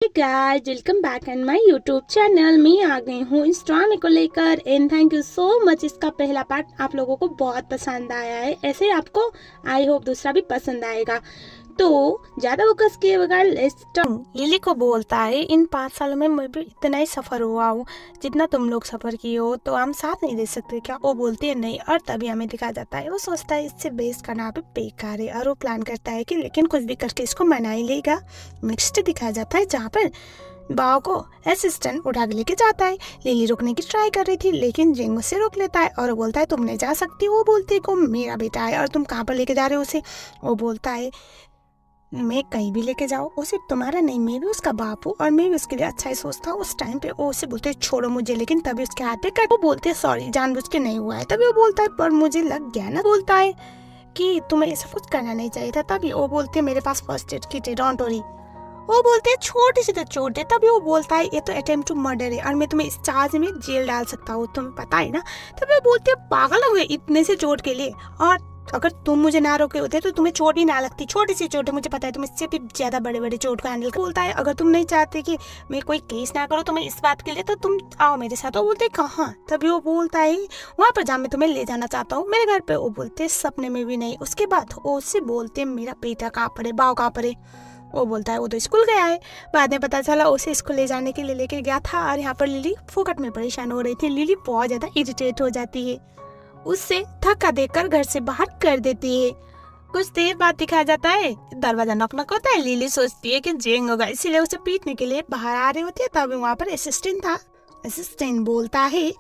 Guys, welcome back and my YouTube channel. मैं आ गई हूँ इस ड्रामे को लेकर and thank you so much. इसका पहला पार्ट आप लोगों को बहुत पसंद आया है, ऐसे आपको आई होप दूसरा भी पसंद आएगा। तो ज्यादा फोकस किए बगैर लिली को बोलता है, इन 5 सालों में मैं भी इतना ही सफर हुआ हूँ जितना तुम लोग सफर किए हो, तो हम साथ नहीं दे सकते क्या? वो बोलती है नहीं, और तभी हमें दिखा जाता है वो सोचता है इससे बेस करना पे बेकार है, और वो प्लान करता है कि लेकिन कुछ भी करके इसको मना ही लेगा। नेक्स्ट दिखाया जाता है जहाँ पर बाव को असिस्टेंट उठा के लेके जाता है। लिली रुकने की ट्राई कर रही थी लेकिन जिंग उससे रोक लेता है और बोलता है तुम नहीं जा सकती। वो बोलती है को मेरा बेटा है और तुम कहाँ पर लेके जा रहे हो उसे? वो बोलता है मैं कहीं भी लेके जाओ, वो सिर्फ तुम्हारा नहीं, मैं भी उसका बाप हूँ और मैं भी उसके लिए अच्छा ही सोचता हूँ। उस टाइम पे वो उसे बोलते हैं छोड़ो मुझे, लेकिन तभी उसके हाथ पे कट। वो बोलते हैं सॉरी जानबूझ के नहीं हुआ है। तभी वो बोलता है पर मुझे लग गया ना। बोलता है कि तुम्हें ऐसा कुछ करना नहीं चाहिए था। तभी वो बोलते हैं मेरे पास फर्स्ट एड किट है, डोंट वरी। वो बोलते हैं छोटी सी तो चोट है। तभी वो बोलता है ये तो अटेम्प्ट टू मर्डर है और मैं तुम्हें इस चार्ज में जेल डाल सकता हूँ, तुम्हें पता है ना। तभी वो बोलते हैं पागल हो गए इतने से चोट के लिए, और अगर तुम मुझे ना रोके होते तो तुम्हें चोट ही ना लगती। छोटी सी चोट है, मुझे पता है तुम इससे भी ज्यादा बड़े बड़े चोट को हैंडल कर। बोलता है अगर तुम नहीं चाहते कि मैं कोई केस ना करो तुम्हें इस बात के लिए तो तुम आओ मेरे साथ। वो बोलते कहाँ? तभी वो बोलता है वहाँ पर जहाँ मैं तुम्हें ले जाना चाहता हूँ, मेरे घर पे। वो बोलते सपने में भी नहीं। उसके बाद वो उससे बोलते मेरा बेटा कहाँ पर है, बाव कहाँ पर है? वो बोलता है वो तो स्कूल गया है। बाद में पता चला उसे स्कूल ले जाने के लिए लेके गया था और यहाँ पर लिली फोकट में परेशान हो रही थी। लिली बहुत ज्यादा इरिटेट हो जाती है, उससे धक्का देकर घर से बाहर कर देती है। कुछ देर बाद दिखाया जाता है दरवाजा नॉक नॉक होता है। लिली सोचती है कि जेंग होगा, इसीलिए उसे पीटने के लिए बाहर आ रहे होते हैं। तभी वहाँ पर असिस्टेंट था। असिस्टेंट बोलता है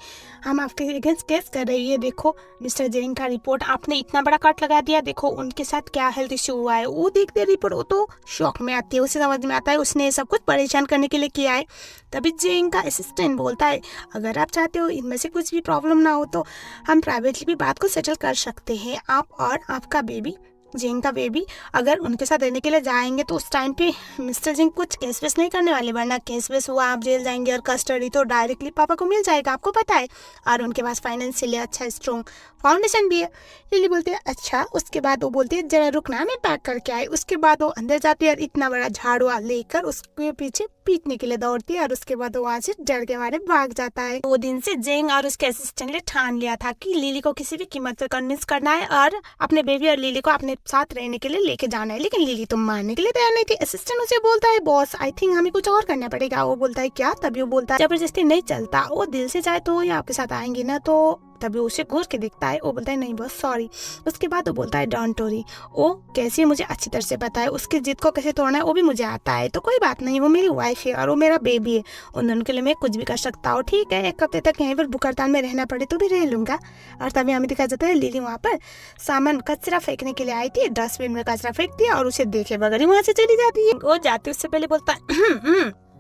हम आपके अगेंस्ट केस कर रही है, देखो मिस्टर जेंग का रिपोर्ट, आपने इतना बड़ा कट लगा दिया, देखो उनके साथ क्या हेल्थ इश्यू हुआ है। वो देखते रिपोर्ट, वो तो शॉक में आती है, उसे समझ में आता है उसने सब कुछ परेशान करने के लिए किया है। तभी जेंग का असिस्टेंट बोलता है अगर आप चाहते हो इनमें से कुछ भी प्रॉब्लम ना हो तो हम प्राइवेटली भी बात को सेटल कर सकते हैं। आप और आपका बेबी, जिंग का बेबी, अगर उनके साथ रहने के लिए जाएंगे तो उस टाइम पे मिस्टर जिंग कुछ केस वेस नहीं करने वाले, वरना केस वेस हुआ आप जेल जाएंगे और कस्टडी तो डायरेक्टली पापा को मिल जाएगा, आपको पता है। और उनके पास फाइनेंशियली अच्छा स्ट्रॉन्ग फाउंडेशन भी है। लिली बोलती है अच्छा। उसके बाद वो बोलती है जरा रुकना मैं पैक करके आई। उसके बाद वो अंदर जाती है और इतना बड़ा झाड़ू लेकर उसके पीछे पीटने के लिए दौड़ती है और उसके बाद वो वहाँ से डर के मारे भाग जाता है। वो दिन से जेंग और उसके असिस्टेंट ने ठान लिया था कि लिली को किसी भी कीमत पर कन्विंस करना है और अपने बेबी और लिली को अपने साथ रहने के लिए लेके जाना है। लेकिन लिली तो मानने के लिए तैयार नहीं थी। असिस्टेंट उसे बोलता है बॉस आई थिंक हमें कुछ और करना पड़ेगा। वो बोलता है क्या? तभी वो बोलता है जबरदस्ती नहीं चलता, वो दिल से चाहे तो ये आपके साथ आएंगे ना। तो तभी उसे घूर के दिखता है। वो बोलता है नहीं बॉस सॉरी। उसके बाद वो बोलता है डोंट वरी, वो कैसे मुझे अच्छी तरह से पता है, उसकी जिद को कैसे तोड़ना है वो भी मुझे आता है, तो कोई बात नहीं, वो मेरी वाइफ है और वो मेरा बेबी है, उन दोनों के लिए मैं कुछ भी कर सकता हूँ। ठीक है, 1 हफ्ते तक यहीं पर बुकरतान में रहना पड़े तो भी रह लूंगा। और तभी हमें दिखा जाता है लिली वहाँ पर सामान कचरा फेंकने के लिए आई थी, डस्टबिन में कचरा फेंक दिया और उसे देखे बगैर ही वहाँ से चली जाती है। वो जाती उससे पहले बोलता है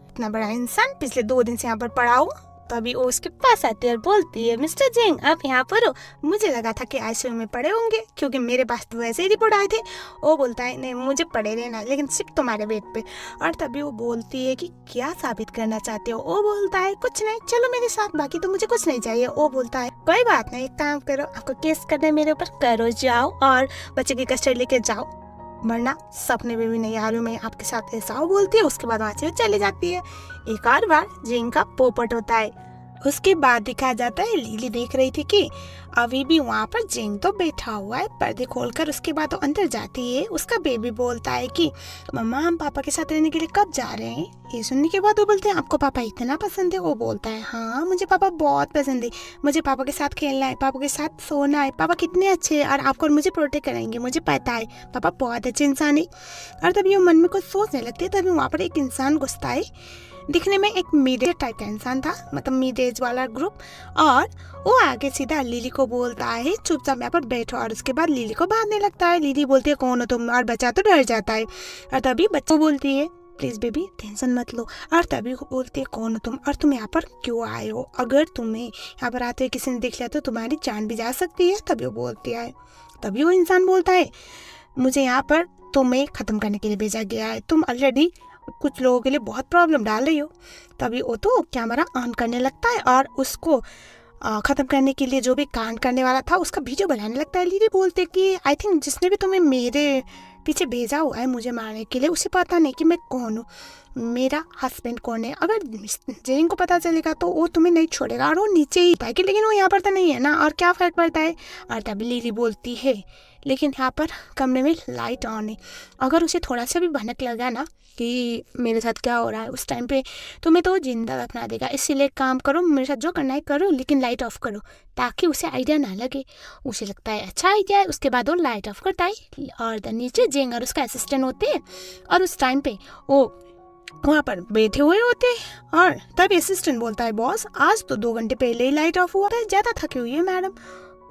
इतना बड़ा इंसान पिछले 2 दिन से यहाँ पर पड़ा हूँ। तभी वो उसके पास आती है और बोलती है मिस्टर जिंग आप यहाँ पर हो, मुझे लगा था कि आईसीयू में पड़े होंगे क्योंकि मेरे पास तो वैसे ही रिपोर्ट आए थे। वो बोलता है नहीं मुझे पड़े रहना, लेकिन सिर्फ तुम्हारे बेड पे। और तभी वो बोलती है कि क्या साबित करना चाहते हो? वो बोलता है कुछ नहीं, चलो मेरे साथ, बाकी तो मुझे कुछ नहीं चाहिए। वो बोलता है कोई बात नहीं, एक काम करो, आपको केस करना है मेरे ऊपर, करो जाओ और बच्चे की कस्टडी लेके जाओ, वरना सपने में भी नहीं आ रही मैं आपके साथ, ऐसा वो बोलती है। उसके बाद वहाँ से चली जाती है। एक और बार जिंग का पोपट होता है। उसके बाद दिखाया जाता है लिली देख रही थी कि अभी भी वहाँ पर जिंग तो बैठा हुआ है पर्दे खोलकर। उसके बाद वो अंदर जाती है। उसका बेबी बोलता है कि मम्मा हम पापा के साथ रहने के लिए कब जा रहे हैं? ये सुनने के बाद वो बोलते हैं आपको पापा इतना पसंद है? वो बोलता है हाँ मुझे पापा बहुत पसंद है, मुझे पापा के साथ खेलना है, पापा के साथ सोना है, पापा कितने अच्छे हैं और आपको और मुझे प्रोटेक्ट करेंगे, मुझे पता है पापा बहुत अच्छे इंसान है। और तभी वो मन में कुछ सोचने लगती है। तभी वहाँ पर एक इंसान घुसता है, दिखने में एक मिड एज टाइप का इंसान था, मतलब मिड एज वाला ग्रुप। और वो आगे सीधा लिली को बोलता है चुपचाप यहाँ पर बैठो, और उसके बाद लिली को बांधने लगता है। लिली बोलती है कौन हो तुम? और बच्चा तो डर जाता है। और तभी बच्चा बोलती है प्लीज बेबी टेंशन मत लो। और तभी वो बोलती है कौन हो तुम और तुम यहाँ पर क्यों आए हो? अगर तुम्हें यहाँ पर आते हुए किसी ने देख लिया तो तुम्हारी जान भी जा सकती है। तभी वो बोलती है, तभी वो इंसान बोलता है मुझे यहाँ पर तुम्हें खत्म करने के लिए भेजा गया है, तुम ऑलरेडी कुछ लोगों के लिए बहुत प्रॉब्लम डाल रही हो। तभी वो तो कैमरा ऑन करने लगता है और उसको ख़त्म करने के लिए जो भी कांड करने वाला था उसका वीडियो बनाने लगता है। लिली बोलते कि आई थिंक जिसने भी तुम्हें मेरे पीछे भेजा हुआ है मुझे मारने के लिए। उसे पता नहीं कि मैं कौन हूँ, मेरा हस्बैंड कौन है। अगर जेंग को पता चलेगा तो वो तुम्हें नहीं छोड़ेगा और वो नीचे ही था कि, लेकिन वो यहाँ पर तो नहीं है ना, और क्या फ़र्क पड़ता है। और तभी लिली बोलती है, लेकिन यहाँ पर कमरे में लाइट ऑन है, अगर उसे थोड़ा सा भी भनक लगा ना कि मेरे साथ क्या हो रहा है उस टाइम पे, तो मैं तो जिंदा दफना देगा। इसीलिए काम करो, मेरे साथ जो करना है करो, लेकिन लाइट ऑफ करो, ताकि उसे आइडिया ना लगे। उसे लगता है अच्छा आइडिया है। उसके बाद वो लाइट ऑफ करता है और नीचे जेंग और उसका असिस्टेंट होते हैं, और उस टाइम पे वो वहाँ पर बैठे हुए होते हैं। और तभी असिस्टेंट बोलता है, बॉस आज तो 2 घंटे पहले ही लाइट ऑफ हुआ है, ज़्यादा थकी हुई है मैडम।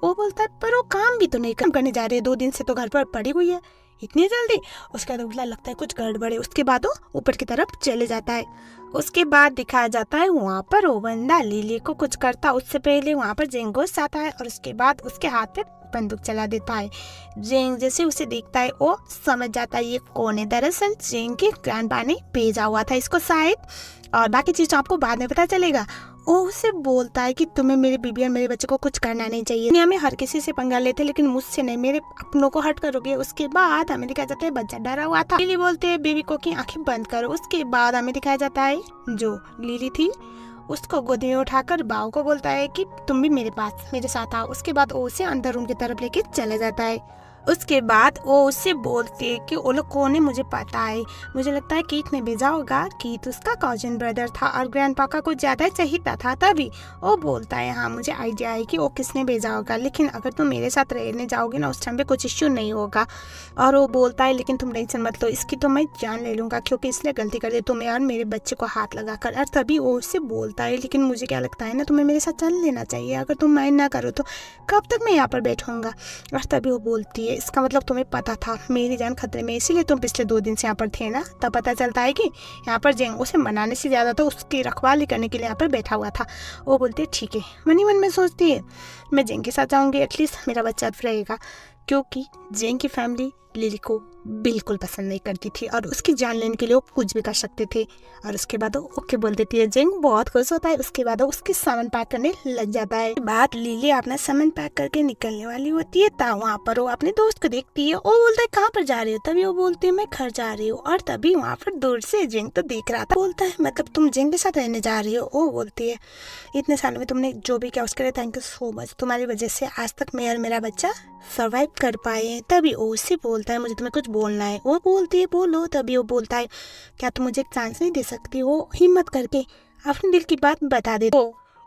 वो बोलता है, पर वो काम भी तो नहीं काम करने जा रहे, 2 दिन से तो घर पर पड़ी हुई है, इतनी जल्दी। उसका तो लगता है कुछ गड़बड़ है। उसके बाद वो ऊपर की तरफ चले जाता है। उसके बाद दिखाया जाता है वहाँ पर वो बंदा लिली को कुछ करता, उससे पहले वहाँ पर जेंग घुस आता है और उसके बाद उसके हाथ पे बंदूक चला देता है। जेंग जैसे उसे देखता है वो समझ जाता है ये कौन है। दरअसल जेंग के ग्रैंडपा ने भेजा हुआ था इसको शायद, और बाकी चीज़ आपको बाद में पता चलेगा। वो उसे बोलता है कि तुम्हें मेरे बीबी और मेरे बच्चे को कुछ करना नहीं चाहिए। दुनिया में हर किसी से पंगा लेते, लेकिन मुझसे नहीं, मेरे अपनों को हट करोगे। उसके बाद हमें दिखाया जाता है बच्चा डरा हुआ था। लिली बोलते है बेबी को कि आंखें बंद करो। उसके बाद हमें दिखाया जाता है जो लिली थी उसको गोदी में उठाकर बाव को बोलता है कि तुम भी मेरे पास मेरे साथ आओ। उसके बाद वो उसे अंदर रूम की तरफ लेके चला जाता है। उसके बाद वो उससे बोलती है कि वो लोग कौन है मुझे पता है, मुझे लगता है कीथ ने भेजा होगा। कीथ उसका कॉजन ब्रदर था और ग्रैंडपा का कुछ ज़्यादा चाहिए था। तभी वो बोलता है हाँ मुझे आइडिया है कि वो किसने भेजा होगा, लेकिन अगर तुम मेरे साथ रहने जाओगे ना उस टाइम पे कुछ इश्यू नहीं होगा। और वो बोलता है लेकिन तुम टेंशन मत लो, इसकी तो मैं जान ले लूँगा, क्योंकि इसलिए गलती कर दी तुम्हें और मेरे बच्चे को हाथ लगा कर। और तभी वो उससे बोलता है लेकिन मुझे क्या लगता है ना तुम्हें मेरे साथ चल लेना चाहिए, अगर तुम माइंड ना करो तो कब तक मैं यहाँ पर बैठूंगा। और तभी वो बोलती है इसका मतलब तुम्हें पता था मेरी जान खतरे में, इसीलिए तुम पिछले 2 दिन से यहाँ पर थे ना। तब पता चलता है कि यहाँ पर जेंग उसे मनाने से ज़्यादा तो उसकी रखवाली करने के लिए यहाँ पर बैठा हुआ था। वो बोलती है ठीक है, मन ही मन में सोचती है मैं जेंग के साथ जाऊँगी, एटलीस्ट मेरा बच्चा रहेगा, क्योंकि जेंग की फैमिली लिली को बिल्कुल पसंद नहीं करती थी और उसकी जान लेने के लिए वो कुछ भी कर सकते थे। और उसके बाद वो ओके बोल देती है। जेंग बहुत खुश होता है। उसके बाद वो उसकी सामान पैक करने लग जाता है। बाद लिली अपना सामान पैक करके निकलने वाली होती है, तब वहाँ पर वो अपने दोस्त को देखती है। वो बोलता है कहाँ पर जा रही हो, तभी वो बोलती है मैं घर जा रही हूँ। और तभी वहाँ पर दूर से जेंग तो देख रहा था। बोलता है मतलब तुम जेंग के साथ रहने जा रही हो। वो बोलती है इतने सालों में तुमने जो भी किया उसके लिए थैंक यू सो मच, तुम्हारी वजह से आज तक मैं और मेरा बच्चा सर्वाइव कर पाए हैं। तभी वो उससे बोलता है मुझे तुम्हें कुछ बोलना है। वो बोलती है बोलो। तभी वो बोलता है क्या तुम मुझे एक चांस नहीं दे सकती हो, हिम्मत करके अपने दिल की बात बता दे।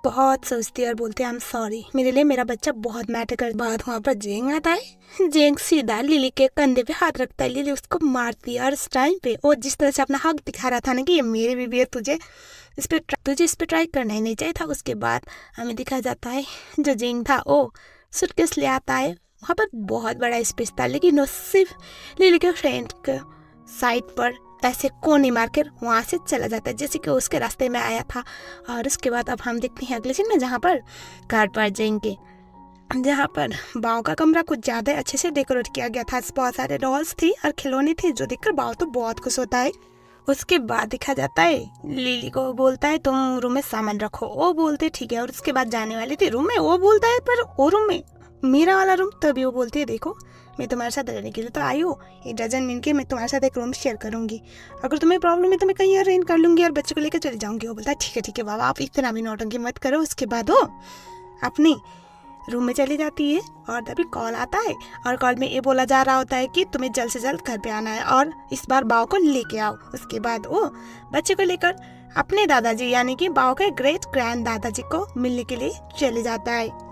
बहुत सोचती है और बोलते हैं आई एम सॉरी, मेरे लिए मेरा बच्चा बहुत मैटर कर। बाद वहाँ पर जेंग आता है। जेंग सीधा लिली के कंधे पे हाथ रखता है, लिली उसको मारती है। और इस टाइम पे वो जिस तरह से अपना हक दिखा रहा था ना कि ये मेरी बीबी है, तुझे इस पे ट्राई करना ही नहीं चाहिए था। उसके बाद हमें दिखाया जाता है जो जेंग था वो सूटकेस ले आता है। वहाँ पर बहुत बड़ा स्पेस था, लेकिन वो सिर्फ लिली के फ्रेंड के साइड पर ऐसे कोने मारकर वहाँ से चला जाता है, जैसे कि उसके रास्ते में आया था। और उसके बाद अब हम देखते हैं अगले सीन में, जहाँ पर घर पर जाएंगे, जहाँ पर बाव का कमरा कुछ ज़्यादा अच्छे से डेकोरेट किया गया था। बहुत सारे डॉल्स थी और खिलौने थे, जो देखकर बाव तो बहुत खुश होता है। उसके बाद देखा जाता है लिली को बोलता है तुम रूम में सामान रखो। वो बोलते ठीक है। और उसके बाद जाने वाली थी रूम में। वो बोलता है पर वो रूम में मेरा वाला रूम। तभी वो बोलती है देखो मैं तुम्हारे साथ रहने के लिए तो आई हूँ, इट डजंट मीन कि मैं तुम्हारे साथ एक रूम शेयर करूंगी। अगर तुम्हें प्रॉब्लम है तो मैं कहीं और रेंट कर लूंगी और बच्चे को लेकर चले जाऊंगी। वो बोलता है ठीक है बाबा, आप इतना भी नौटंकी मत करो। उसके बाद वो अपनी रूम में चली जाती है और तभी कॉल आता है और कॉल में ये बोला जा रहा होता है कि तुम्हें जल्द से जल्द घर पे आना है और इस बार बाव को लेके आओ। उसके बाद वो बच्चे को लेकर अपने दादाजी यानी कि बाव के ग्रेट ग्रैंड दादाजी को मिलने के लिए चले जाता है।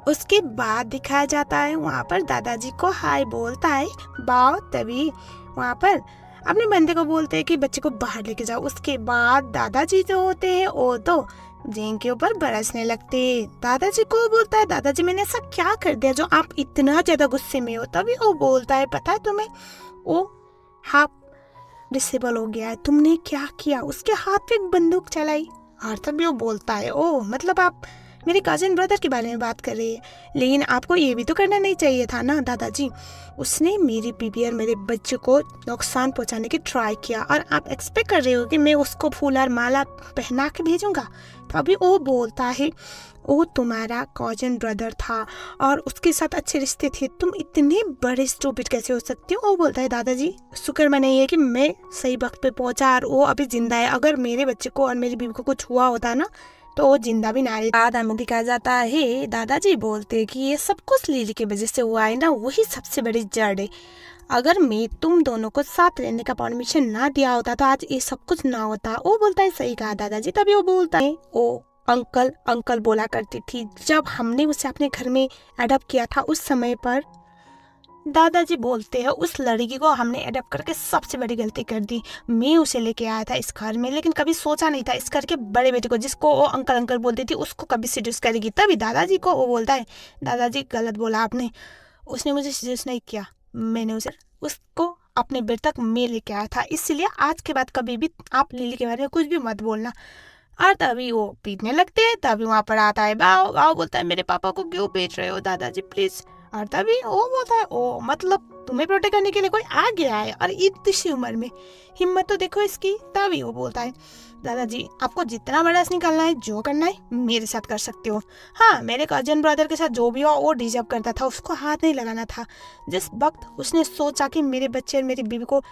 उसके बाद दिखाया जाता है वहाँ पर दादाजी को हाय बोलता है बाव। तभी वहाँ पर अपने बंदे को बोलते हैं कि बच्चे को बाहर लेके जाओ। उसके बाद दादाजी जो होते हैं वो तो जेंग के ऊपर बरसने लगते। दादाजी को बोलता है दादाजी मैंने ऐसा क्या कर दिया जो आप इतना ज्यादा गुस्से में हो। तभी वो बोलता है पता है तुम्हें वो हाफ डिसेबल हो गया है, तुमने क्या किया। उसके हाथ पे एक बंदूक चलाई। और तभी वो बोलता है ओ मतलब आप मेरे कजिन ब्रदर के बारे में बात कर रही है। लेकिन आपको ये भी तो करना नहीं चाहिए था ना दादाजी। उसने मेरी बीबी और मेरे बच्चे को नुकसान पहुंचाने की ट्राई किया और आप एक्सपेक्ट कर रहे हो कि मैं उसको फूल और माला पहना के भेजूंगा? तो अभी वो बोलता है वो तुम्हारा कजिन ब्रदर था और उसके साथ अच्छे रिश्ते थे, तुम इतने बड़े स्टूपिड कैसे हो सकते हो? वो बोलता है दादाजी शुक्र मनाइए कि मैं सही वक्त पे पहुंचा और वो अभी जिंदा है। अगर मेरे बच्चे को और मेरी बीवी को कुछ हुआ होता ना तो वो जिंदा भी ना रही। बाद हमें दिखाया जाता है दादाजी बोलते हैं कि ये सब कुछ लिली की वजह से हुआ है ना, वही सबसे बड़ी जड़ है। अगर मैं तुम दोनों को साथ रहने का परमिशन ना दिया होता तो आज ये सब कुछ ना होता। वो बोलता है सही कहा दादाजी। तभी वो बोलता है ओ अंकल अंकल बोला करती थी जब हमने उसे अपने घर में अडॉप्ट किया था उस समय पर। दादाजी बोलते हैं उस लड़की को हमने अडॉप्ट करके सबसे बड़ी गलती कर दी। मैं उसे लेके आया था इस घर में, लेकिन कभी सोचा नहीं था इस घर के बड़े बेटे को जिसको वो अंकल अंकल बोलती थी उसको कभी सीड्यूस करेगी। तभी दादाजी को वो बोलता है दादाजी गलत बोला आपने, उसने मुझे सीड्यूस नहीं किया, मैंने उसको अपने बेटे तक मैं लेके आया था, इसलिए आज के बाद कभी भी आप लिली के बारे में कुछ भी मत बोलना। और तभी वो पीटने लगते हैं। तभी वहाँ पर आता है बाव। बाव बोलता है मेरे पापा को क्यों पीट रहे हो दादाजी प्लीज। और तभी वो बोलता है ओ मतलब तुम्हें प्रोटेक्ट करने के लिए कोई आ गया है और इतनी सी उम्र में, हिम्मत तो देखो इसकी। तभी वो बोलता है दादाजी आपको जितना बड़ा निकालना है जो करना है मेरे साथ कर सकते हो। हाँ मेरे कजन ब्रदर के साथ जो भी हो वो डिजर्व करता था, उसको हाथ नहीं लगाना था। जिस वक्त उसने सोचा कि मेरे बच्चे और मेरी बीवी को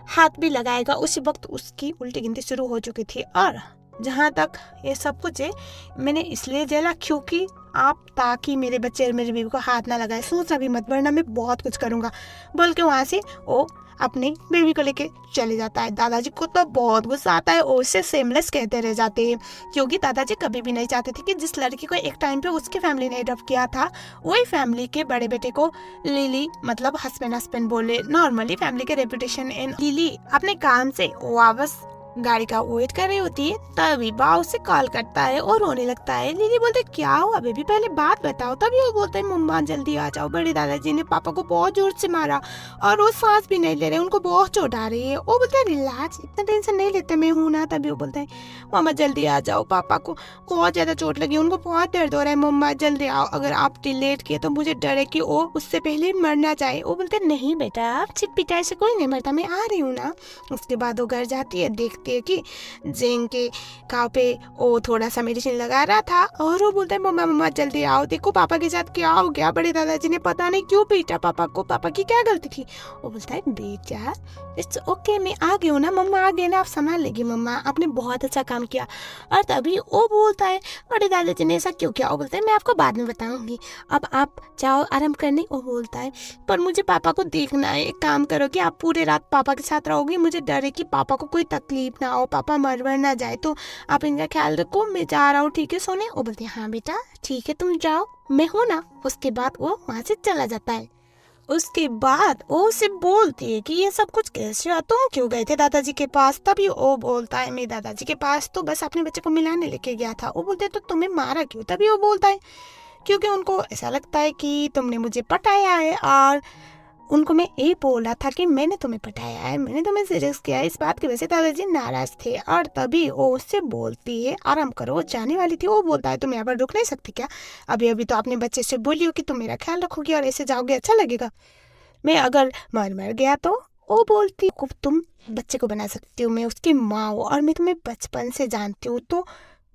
हाथ भी लगाएगा उसी वक्त उसकी उल्टी गिनती शुरू हो चुकी थी। और जहाँ तक ये सब कुछ है मैंने इसलिए जला क्योंकि आप ताकि मेरे बच्चे और मेरी बीवी को हाथ ना लगाए, सोचा भी मत वरना मैं बहुत कुछ करूँगा बोल के वहाँ से वो अपनी बेबी को लेके चले जाता है। दादाजी को तो बहुत गुस्सा आता है और उसे सेमलेस कहते रह जाते हैं क्योंकि दादाजी कभी भी नहीं चाहते थे कि जिस लड़की को एक टाइम पे उसकी फैमिली ने अडॉप्ट किया था वही फैमिली के बड़े बेटे को लिली मतलब हस्बैंड बोले। नॉर्मली फैमिली के रेपुटेशन एंड लिली अपने काम से वापस गाड़ी का वेट कर रही होती है। तभी बाव से कॉल करता है और रोने लगता है। लिली बोलते क्या हुआ बेबी पहले बात बताओ। तभी वो बोलते हैं मम्मा जल्दी आ जाओ, बड़े दादाजी ने पापा को बहुत जोर से मारा और वो सांस भी नहीं ले रहे, उनको बहुत चोट आ रही है। वो बोलते हैं रिलैक्स इतना टेंशन नहीं लेते, मैं हूँ ना। तभी वो बोलते हैं मम्मा जल्दी आ जाओ, पापा को बहुत ज्यादा चोट लगी, उनको बहुत दर्द हो रहा है, मम्मा जल्दी आओ, अगर आप लेट किए तो मुझे डर है कि वो उससे पहले मरना चाहे। वो बोलते नहीं बेटा आप चिट पिटाई से कोई नहीं मरता, मैं आ रही हूँ ना। उसके बाद वो घर जाती है, देखती है कि जेंग के घाव पे वो थोड़ा सा मेडिसिन लगा रहा था और वो बोलता है मम्मा मम्मा जल्दी आओ, देखो पापा के साथ क्या हो गया, बड़े दादाजी ने पता नहीं क्यों पीटा पापा को, पापा की क्या गलती थी। वो बोलता है बेटा इट्स ओके मैं आ गई हूँ ना, मम्मा आ गई ना, आप संभाल लेगी मम्मा, आपने बहुत अच्छा काम किया। और तभी वो बोलता है बड़े दादाजी ने ऐसा क्यों किया। वो बोलता है मैं आपको बाद में बताऊंगी, अब आप जाओ आराम करने। वो बोलता है पर मुझे पापा को देखना है, एक काम करो कि आप पूरे रात पापा के साथ रहोगे, मुझे डर है कि पापा को कोई तकलीफ ना हो, पापा मर वर ना जाए, तो आप इनका ख्याल रखो, मैं जा रहा हूँ ठीक है सोने। वो बोलते हैं हाँ बेटा ठीक है तुम जाओ मैं हूँ ना। उसके बाद वो वहाँ से चला जाता है। उसके बाद वो उसे बोलती है कि ये सब कुछ कैसे हुआ, तुम क्यों गए थे दादाजी के पास। तभी वो बोलता है मैं दादाजी के पास तो बस अपने बच्चे को मिलाने लेके गया था। वो बोलते तो तुम्हें मारा क्यों। तभी वो बोलता है क्योंकि उनको ऐसा लगता है कि तुमने मुझे पटाया है और उनको मैं ये बोला था कि मैंने तुम्हें पटाया है, मैंने तुम्हें सीरियस किया है। इस बात की वजह से दादाजी नाराज थे। और तभी वो उससे बोलती है आराम करो, वो जाने वाली थी। वो बोलता है तुम यहाँ पर रुक नहीं सकती क्या, अभी अभी तो अपने बच्चे से बोलियो कि तुम मेरा ख्याल रखोगी और ऐसे जाओगे अच्छा लगेगा, मैं अगर मर गया तो। वो बोलती तुम बच्चे को बना सकती हो, मैं उसकी माँ हूँ और मैं तुम्हें बचपन से जानती हूँ तो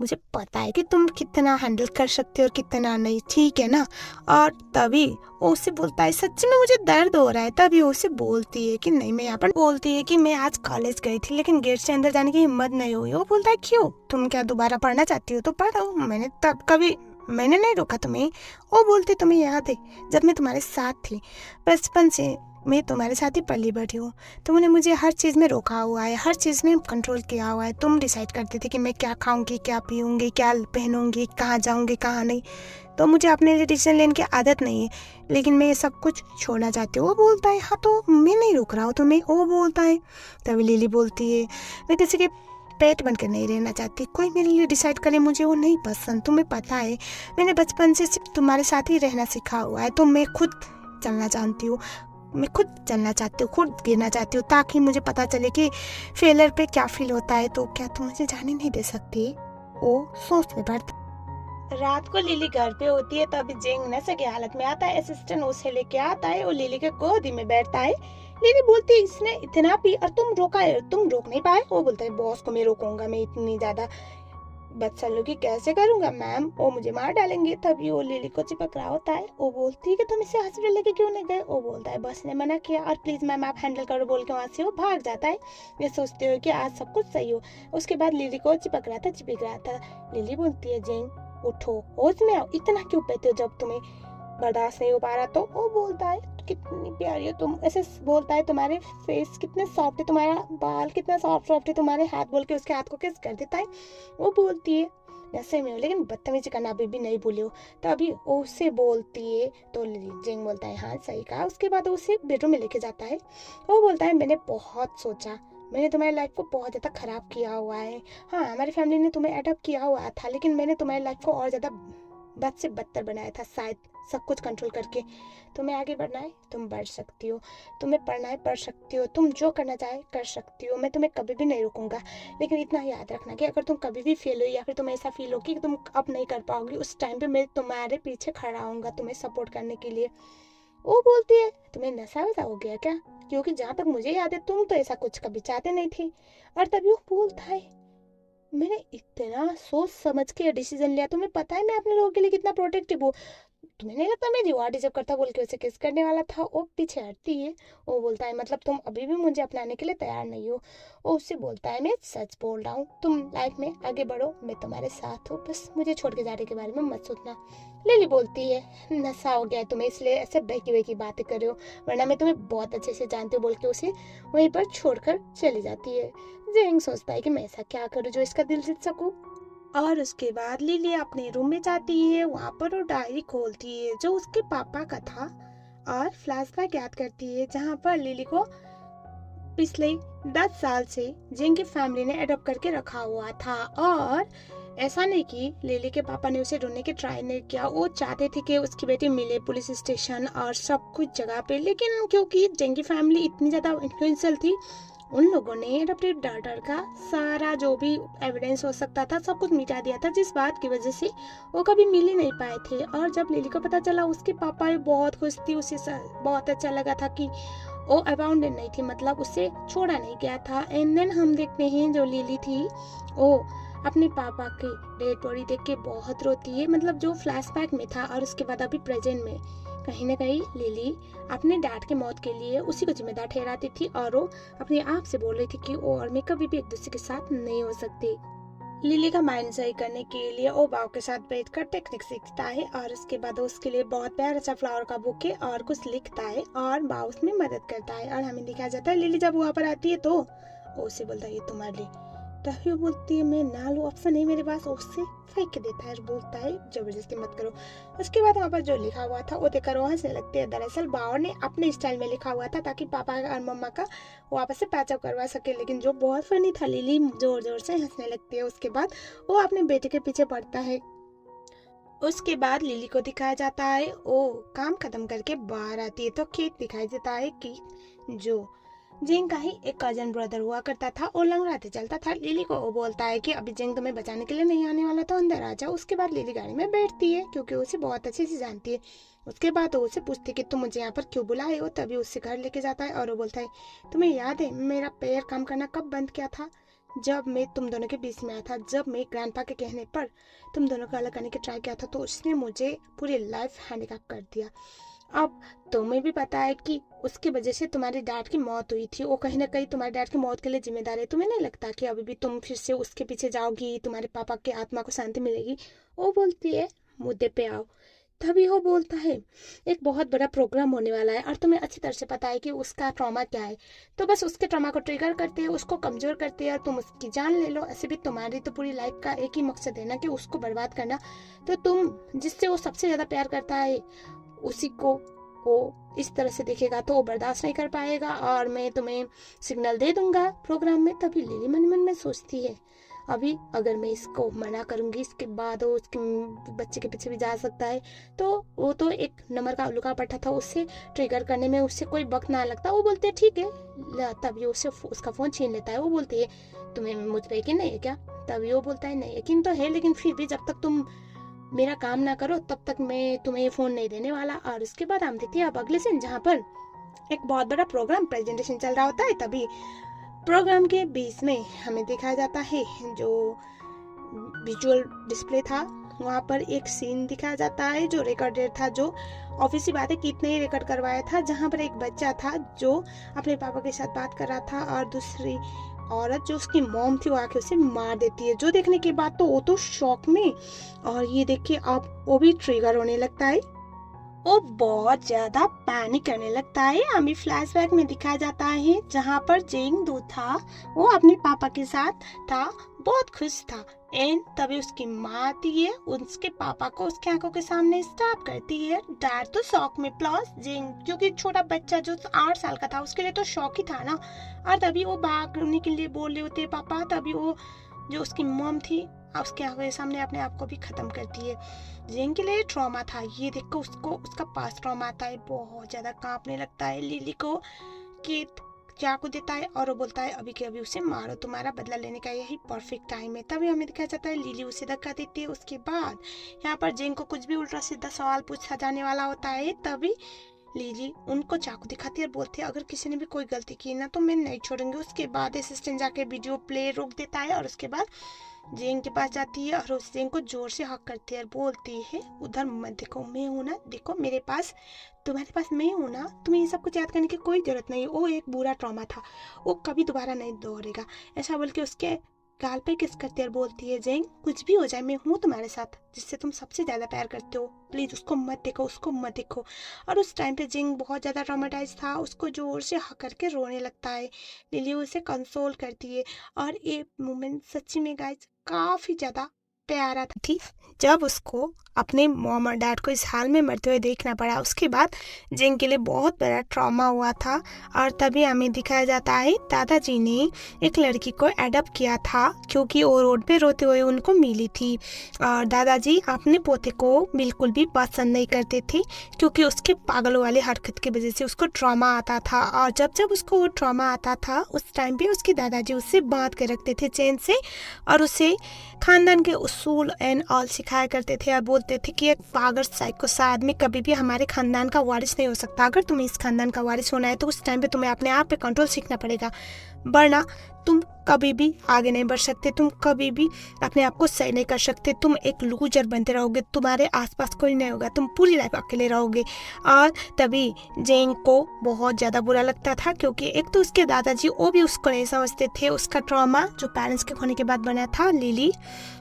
मुझे पता है कि तुम कितना हैंडल कर सकते हो और कितना नहीं, ठीक है ना। और तभी वो उससे बोलता है सच्ची में मुझे दर्द हो रहा है। तभी वो उससे बोलती है कि नहीं मैं यहाँ पर, बोलती है कि मैं आज कॉलेज गई थी लेकिन गेट से अंदर जाने की हिम्मत नहीं हुई। वो बोलता है क्यों, तुम क्या दोबारा पढ़ना चाहती हो तो पढ़ो, मैंने नहीं रोका तुम्हें। वो बोलती तुम्हें याद है जब मैं तुम्हारे साथ थी, बचपन से मैं तुम्हारे साथ ही पली बैठी हूँ, तुमने मुझे हर चीज़ में रोका हुआ है, हर चीज़ में कंट्रोल किया हुआ है, तुम डिसाइड करते थे कि मैं क्या खाऊंगी, क्या पीऊँगी, क्या पहनूंगी, कहाँ जाऊँगी, कहाँ नहीं, तो मुझे अपने लिए डिसीजन लेने की आदत नहीं है, लेकिन मैं ये सब कुछ छोड़ना चाहती हूँ। वो बोलता है हाँ तो मैं नहीं रोक रहा हूँ तुम्हें। वो बोलता है तभी लिली बोलती है मैं किसी के पेट बनकर नहीं रहना चाहती, कोई मेरे लिए डिसाइड करे मुझे वो नहीं पसंद, तुम्हें पता है मैंने बचपन से सिर्फ तुम्हारे साथ ही रहना सीखा हुआ है, तो मैं खुद चलना चाहती हूँ, मैं खुद चलना चाहती हूँ, खुद गिरना चाहती हूँ ताकि मुझे पता चले कि फेलियर पे क्या फील होता है, तो क्या तुम मुझे जाने नहीं दे सकती। वो सोच में पड़ता रात को लिली घर पे होती है तभी जेंग नशे की हालत में आता है। असिस्टेंट उसे लेके आता है और लिली के गोदी में बैठता है। लिली बोलती है इसने इतना पी और तुम रोक नहीं पाए। वो बोलता है बॉस को मैं रोकूंगा, मैं इतनी ज्यादा बदसलूकी कैसे करूंगा मैम, वो मुझे मार डालेंगे। तभी वो लिली को चिपक रहा होता है। वो बोलती है कि तुम इसे हॉस्पिटल लेके क्यों नहीं गए। वो बोलता है बस ने मना किया और प्लीज मैम आप हैंडल करो बोल के वहां से वो भाग जाता है। ये सोचते हो कि आज सब कुछ सही हो। उसके बाद लिली को चिपक रहा था। लिली बोलती है जेंग उठो, होश में आओ, इतना क्यों पीते हो जब तुम्हें बर्दाश्त नहीं हो पा रहा। तो वो बोलता है कितनी प्यारी हो तुम, ऐसे बोलता है तुम्हारे फेस कितने सॉफ्ट है, तुम्हारा बाल कितना सॉफ्ट है, तुम्हारे हाथ बोल के उसके हाथ को किस कर देता है। वो बोलती है नशे में हो लेकिन बदतमीजी करना अभी भी नहीं भूले हो। तभी उससे बोलती है तो जेंग बोलता है हाँ सही कहा। उसके बाद उसे बेडरूम में लेके जाता है। वो बोलता है मैंने बहुत सोचा, मैंने तुम्हारी लाइफ को बहुत ज़्यादा ख़राब किया हुआ है। हाँ हमारी फैमिली ने तुम्हें अडॉप्ट किया हुआ था लेकिन मैंने तुम्हारी लाइफ को और ज़्यादा बद से बदतर बनाया था शायद, सब कुछ कंट्रोल करके। तुम्हें आगे बढ़ना है तुम बढ़ सकती हो, तुम्हें पढ़ना है पढ़ सकती हो, तुम जो करना चाहे कर सकती हो, मैं तुम्हें कभी भी नहीं रोकूंगा। लेकिन इतना याद रखना कि अगर तुम कभी भी फेल हो या फिर तुम्हें ऐसा फील हो कि तुम अब नहीं कर पाओगी, उस टाइम पे मैं तुम्हारे पीछे खड़ा होऊंगा तुम्हें सपोर्ट करने के लिए। वो बोलती है तुम्हें नशा वैसा हो गया क्या, क्योंकि जहाँ तक मुझे याद है तुम तो ऐसा कुछ कभी चाहते नहीं थे। और तभी वो बोलता है मैंने इतना सोच समझ के डिसीजन लिया, तुम्हें पता है मैं अपने लोगों के लिए कितना प्रोटेक्टिव हूँ, तुम्हें नहीं लगता मैं रिवॉर्ड डिजर्व करता बोल के उसे किस करने वाला था। वो पीछे हटती है। वो बोलता है मतलब तुम अभी भी मुझे अपनाने के लिए तैयार नहीं हो। वो उससे बोलता है मैं सच बोल रहा हूँ, तुम लाइफ में आगे बढ़ो, मैं तुम्हारे साथ हूँ, बस मुझे छोड़ के जाने के बारे में मत सोचना। लिली बोलती है नशा हो गया है तुम्हें इसलिए ऐसे बहकी बहकी बातें कर रहे हो, वरना मैं तुम्हें बहुत अच्छे से जानती हूँ बोल के उसे वहीं पर छोड़कर चली जाती है। जेंग सोचता है कि मैं ऐसा क्या करूँ जो इसका दिल जीत सकूँ। और उसके बाद लिली अपने रूम में जाती है। वहाँ पर वो डायरी खोलती है जो उसके पापा का था और फ्लैशबैक याद करती है जहाँ पर लिली को पिछले 10 साल से जिनकी फैमिली ने अडॉप्ट करके रखा हुआ था। और ऐसा नहीं कि लिली के पापा ने उसे ढूंढने की ट्राई नहीं किया, वो चाहते थे कि उसकी बेटी मिले पुलिस स्टेशन और सब कुछ जगह पे, लेकिन क्योंकि जिनकी फैमिली इतनी ज़्यादा इन्फ्लुएंशियल थी उन लोगों ने एडॉप्टेड डॉटर का सारा जो भी एविडेंस हो सकता था सब कुछ मिटा दिया था, जिस बात की वजह से वो कभी मिल ही नहीं पाए थे। और जब लिली को पता चला उसके पापा भी बहुत खुश थी, उसे बहुत अच्छा लगा था कि वो अबाउंडेड नहीं थी, मतलब उसे छोड़ा नहीं गया था। एंड देन हम देखते हैं जो लिली थी वो अपने पापा की डेड बॉडी देख के बहुत रोती है, मतलब जो फ्लैशबैक में था और उसके बाद अभी प्रेजेंट में कहीं ना कहीं लिली अपने डैड की मौत के लिए उसी को जिम्मेदार ठहराती थी और वो अपने आप से बोल रही थी कि वो और मैं कभी भी एक दूसरे के साथ नहीं हो सकती। लिली का माइंड सही करने के लिए वो बाव के साथ बैठकर टेक्निक सीखता है और उसके बाद उसके लिए बहुत प्यारा सा फ्लावर का बुके और कुछ लिखता है और बाव उसमें मदद करता है। और हमें दिखाया जाता है लिली जब वहाँ पर आती है तो वो उसे बोलता है ये तुम्हारे लिए। तभी वो बोलती है मैं ना लूँ, ऑप्शन नहीं मेरे पास, उससे फेंक के देता है और बोलता है जबरदस्ती मत करो। उसके बाद वहाँ पर जो लिखा हुआ था वो देखकर वो हंसने लगती है। दरअसल बाव ने अपने स्टाइल में लिखा हुआ था ताकि पापा और मम्मा का वापस से पैचअप करवा सके, लेकिन जो बहुत फनी था लिली जोर जोर से हंसने लगती है। उसके बाद वो अपने बेटे के पीछे पड़ता है। उसके बाद लिली को दिखाया जाता है वो काम खत्म करके बाहर आती है तो खेत दिखाई देता है कि जो जिंग का ही एक कजन ब्रदर हुआ करता था और लंगड़ाते चलता था। लिली को वो बोलता है कि अभी जिंग तुम्हें बचाने के लिए नहीं आने वाला तो अंदर आ जाओ। उसके बाद लिली गाड़ी में बैठती है क्योंकि उसे बहुत अच्छे से जानती है। उसके बाद वो उसे पूछती है कि तुम मुझे यहाँ पर क्यों बुलाए हो। तभी उससे घर लेके जाता है और वो बोलता है तुम्हें याद है मेरा पैर काम करना कब बंद किया था, जब मैं तुम दोनों के बीच में आया था, जब मैं ग्रैंडपा के कहने पर तुम दोनों को अलग करने की ट्राई किया था तो उसने मुझे पूरी लाइफ हैंडीकैप कर दिया। अब तुम्हें भी पता है कि उसकी वजह से तुम्हारे डैड की मौत हुई थी, वो कहीं ना कहीं तुम्हारे डैड की मौत के लिए जिम्मेदार है। तुम्हें नहीं लगता कि अभी भी तुम फिर से उसके पीछे जाओगी, तुम्हारे पापा की आत्मा को शांति मिलेगी। वो बोलती है मुद्दे पे आओ। तभी वो बोलता है एक बहुत बड़ा प्रोग्राम होने वाला है और तुम्हें अच्छी तरह से पता है कि उसका ट्रॉमा क्या है, तो बस उसके ट्रॉमा को ट्रिगर करते हैं, उसको कमजोर करते हैं और तुम उसकी जान ले लो। ऐसे भी तुम्हारी तो पूरी लाइफ का एक ही मकसद है ना कि उसको बर्बाद करना, तो तुम जिससे वो सबसे ज्यादा प्यार करता है उसी को वो इस तरह से देखेगा तो वो बर्दाश्त नहीं कर पाएगा और मैं तुम्हें सिग्नल दे दूंगा प्रोग्राम में। तभी लिली मन मन में सोचती है अभी अगर मैं इसको मना करूंगी इसके बाद वो उसके बच्चे के पीछे भी जा सकता है, तो वो तो एक नंबर का लुका पट्टा था, उससे ट्रिगर करने में उससे कोई वक्त ना लगता। वो बोलते है ठीक है। तभी उससे उसका फोन छीन लेता है। वो बोलती है तुम्हें मुझ पे यकीन नहीं है क्या। तभी वो बोलता है नहीं यकीन तो है लेकिन फिर भी जब तक तुम मेरा काम ना करो तब तक मैं तुम्हें ये फ़ोन नहीं देने वाला। और उसके बाद हम देखते हैं अब अगले सीन, जहाँ पर एक बहुत बड़ा प्रोग्राम प्रेजेंटेशन चल रहा होता है। तभी प्रोग्राम के बीच में हमें दिखाया जाता है जो विजुअल डिस्प्ले था, वहाँ पर एक सीन दिखाया जाता है जो रिकॉर्डेड था, जो ऑफिस की बातें कितने ही रिकॉर्ड करवाया था, जहाँ पर एक बच्चा था जो अपने पापा के साथ बात कर रहा था और दूसरी औरत जो उसकी मॉम थी वो आके उसे मार देती है। जो देखने के बाद तो वो तो शॉक में, और ये देख के अब वो भी ट्रिगर होने लगता है, वो बहुत ज्यादा पैनिक करने लगता है। हमें फ्लैशबैक में दिखाया जाता है जहाँ पर जेंग दो था, वो अपने पापा के साथ था, बहुत खुश था। एंड तभी उसकी माँ आती है, उसके पापा को उसके आंखों के सामने स्टॉप करती है। डैड तो शॉक में, प्लस जेंग क्योंकि छोटा बच्चा जो 8 साल का था उसके लिए तो शॉक ही था ना। और तभी वो भागने के लिए बोल रहे होते पापा, तभी वो जो उसकी मॉम थी उसके आंखों के सामने अपने आप को भी खत्म करती है। जेंग के लिए ट्रॉमा था, ये देखकर उसको उसका पास ट्रॉमा आता है, बहुत ज्यादा कांपने लगता है। लिली को कि चाकू देता है और वो बोलता है अभी के अभी उसे मारो, तुम्हारा बदला लेने का यही परफेक्ट टाइम है। तभी हमें दिखाया जाता है लिली उसे धक्का देती है। उसके बाद यहाँ पर जेंग को कुछ भी उल्टा सीधा सवाल पूछा जाने वाला होता है, तभी लिली उनको चाकू दिखाती है और बोलती है अगर किसी ने भी कोई गलती की ना तो मैं नहीं छोड़ूंगी। उसके बाद असिस्टेंट जाके वीडियो प्ले रोक देता है और उसके बाद जेंग के पास जाती है और उस जेंग को जोर से हक करती है और बोलती है उधर मत देखो, मैं हूं ना, देखो मेरे पास, तुम्हारे पास मैं हूं ना, तुम्हें ये सब कुछ याद करने की कोई जरूरत नहीं है, वो एक बुरा ट्रॉमा था, वो कभी दोबारा नहीं दोहरेगा। ऐसा बोल के उसके गाल पे किस करती है और बोलती है जेंग कुछ भी हो जाए मैं हूँ तुम्हारे साथ, जिससे तुम सबसे ज्यादा प्यार करते हो, प्लीज उसको मत देखो, उसको मत देखो। और उस टाइम पे जेंग बहुत ज्यादा ट्रॉमेटाइज था, उसको जोर से हक करके रोने लगता है। लिली उसे कंसोल करती है और ये मोमेंट सच्ची में गाइस काफी ज्यादा प्यारा थी, जब उसको अपने मॉम और डैड को इस हाल में मरते हुए देखना पड़ा। उसके बाद जिंग के लिए बहुत बड़ा ट्रॉमा हुआ था और तभी हमें दिखाया जाता है दादाजी ने एक लड़की को एडॉप्ट किया था क्योंकि वो रोड पे रोते हुए उनको मिली थी। और दादाजी अपने पोते को बिल्कुल भी पसंद नहीं करते थे क्योंकि उसके पागलों वाली हरकत की वजह से उसको ट्रॉमा आता था। और जब जब उसको वो ट्रॉमा आता था उस टाइम पे उसके दादाजी उससे बांध के रखते थे चैन से और उसे खानदान के उसूल एंड ऑल सिखाया करते थे और बोलते थे कि एक पागल साइको सा आदमी कभी भी हमारे खानदान का वारिस नहीं हो सकता। अगर तुम्हें इस खानदान का वारिस होना है तो उस टाइम पे तुम्हें अपने आप पे कंट्रोल सीखना पड़ेगा, वरना तुम कभी भी आगे नहीं बढ़ सकते, तुम कभी भी अपने आप को सही नहीं कर सकते, तुम एक लूजर बनते रहोगे, तुम्हारे आसपास कोई नहीं होगा, तुम पूरी लाइफ अकेले रहोगे। और तभी जेंग को बहुत ज़्यादा बुरा लगता था क्योंकि एक तो उसके दादाजी वो भी उसको नहीं समझते थे। उसका ट्रॉमा जो पेरेंट्स के खोने के बाद बना था, लिली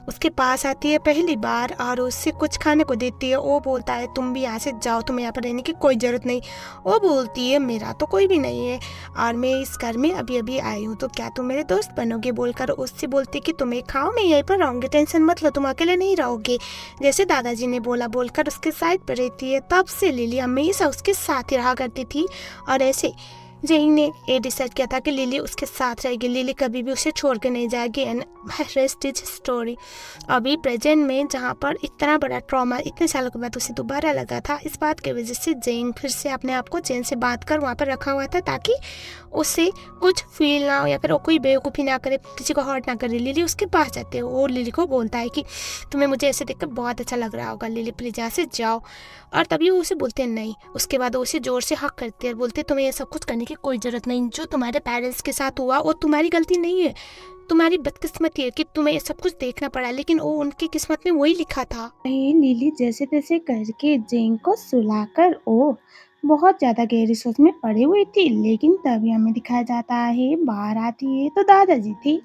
उसके पास आती है पहली बार और उससे कुछ खाने को देती है। वो बोलता है तुम भी यहाँ से जाओ, तुम्हें यहाँ पर रहने की कोई ज़रूरत नहीं। वो बोलती है मेरा तो कोई भी नहीं है और मैं इस घर में अभी अभी आई हूँ, तो क्या तुम मेरे दोस्त बनोगे, बोलकर उससे बोलती कि तुम्हें खाओ मैं यहीं पर रहूँगी, टेंशन मत लो, तुम अकेले नहीं रहोगे, जैसे दादाजी ने बोला, बोलकर उसके साइड पर रहती है। तब से लिली हमेशा उसके साथ ही रहा करती थी और ऐसे जेंग ने ये डिसाइड किया था कि लिली उसके साथ रहेगी, लिली कभी भी उसे छोड़ के नहीं जाएगी। And rest is story. अभी प्रेजेंट में जहाँ पर इतना बड़ा ट्रॉमा इतने सालों के बाद उसे दोबारा लगा था, इस बात की वजह से जेंग फिर से अपने आप को चैन से बात कर वहाँ पर रखा हुआ था ताकि उसे कुछ फील ना हो या फिर वो कोई बेवकूफ़ी ना करे, किसी को हर्ट ना करे। लिली उसके पास जाते हो और लिली को बोलता है कि तुम्हें मुझे ऐसे देखकर बहुत अच्छा लग रहा होगा, लिली प्लीज यहाँ से जाओ। और तभी वो उसे बोलते हैं नहीं। उसके बाद वो उसे जोर से हक करते हैं, बोलते तुम्हें ये सब कुछ करने की कोई ज़रूरत नहीं, जो तुम्हारे पेरेंट्स के साथ हुआ वो तुम्हारी गलती नहीं है, तुम्हारी बदकिस्मती है कि तुम्हें ये सब कुछ देखना पड़ा, लेकिन वो उनकी किस्मत में वही लिखा था। लिली जैसे तैसे करके जेंग को सुलाकर ओ बहुत ज्यादा गहरी सोच में पड़ी हुई थी, लेकिन तभी हमें दिखाया जाता है बाहर आती है तो दादाजी थी।